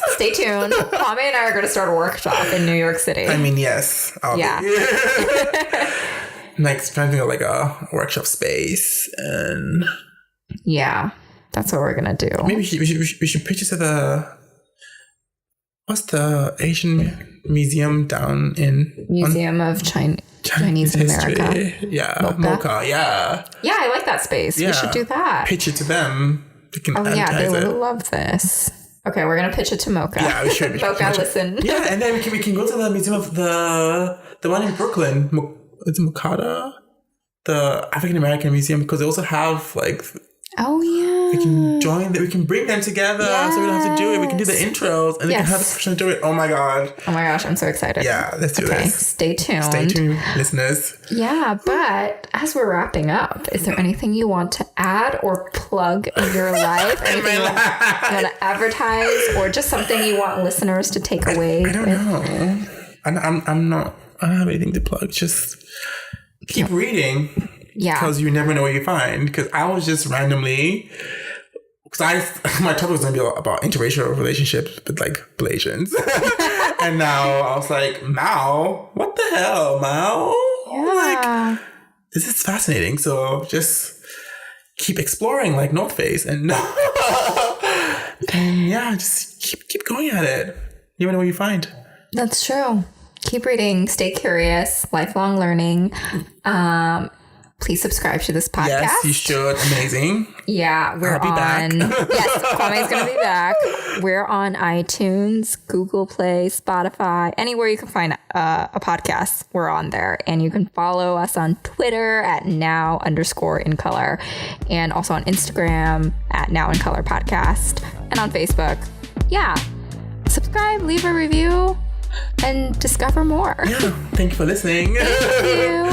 stay tuned. Kwame and I are going to start a workshop in New York City. I mean, yes. Like, finding like a workshop space and... Yeah, that's what we're going to do. Maybe we should pitch it to the... What's the Asian museum down in... Museum of Chinese in America. Yeah, Mocha, yeah. Yeah, I like that space. We should do that. Pitch it to them. They can they would love this. Okay, we're going to pitch it to Mocha. Yeah, we should. Mocha, listen. Yeah, and then we can go to the museum of the one in Brooklyn. It's Mokata? The African American Museum, because they also have like... Oh, yeah. We can join we can bring them together so we don't have to do it. We can do the intros and they can have this person do it. Oh my God. Oh my gosh, I'm so excited. Yeah, let's do this. Stay tuned. Stay tuned, listeners. Yeah, but as we're wrapping up, is there anything you want to add or plug in your life? Anything you want to advertise or just something you want listeners to take away? I don't know. I don't have anything to plug. Just keep reading. Yeah. Because you never know what you find. Because I was just randomly... Because my topic was going to be about interracial relationships with like Blasians. And now I was like, Mao? What the hell, Mao? Yeah. Like, this is fascinating. So just keep exploring like North Face. And yeah, just keep going at it. You never know what you find. That's true. Keep reading. Stay curious. Lifelong learning. Please subscribe to this podcast. Yes, you should. Amazing. Yeah, I'll be back. Yes, Kwame's going to be back. We're on iTunes, Google Play, Spotify, anywhere you can find a podcast. We're on there. And you can follow us on Twitter at now_incolor. And also on Instagram at Now in Color Podcast. And on Facebook. Yeah. Subscribe, leave a review, and discover more. Yeah. Thank you for listening. Thank you.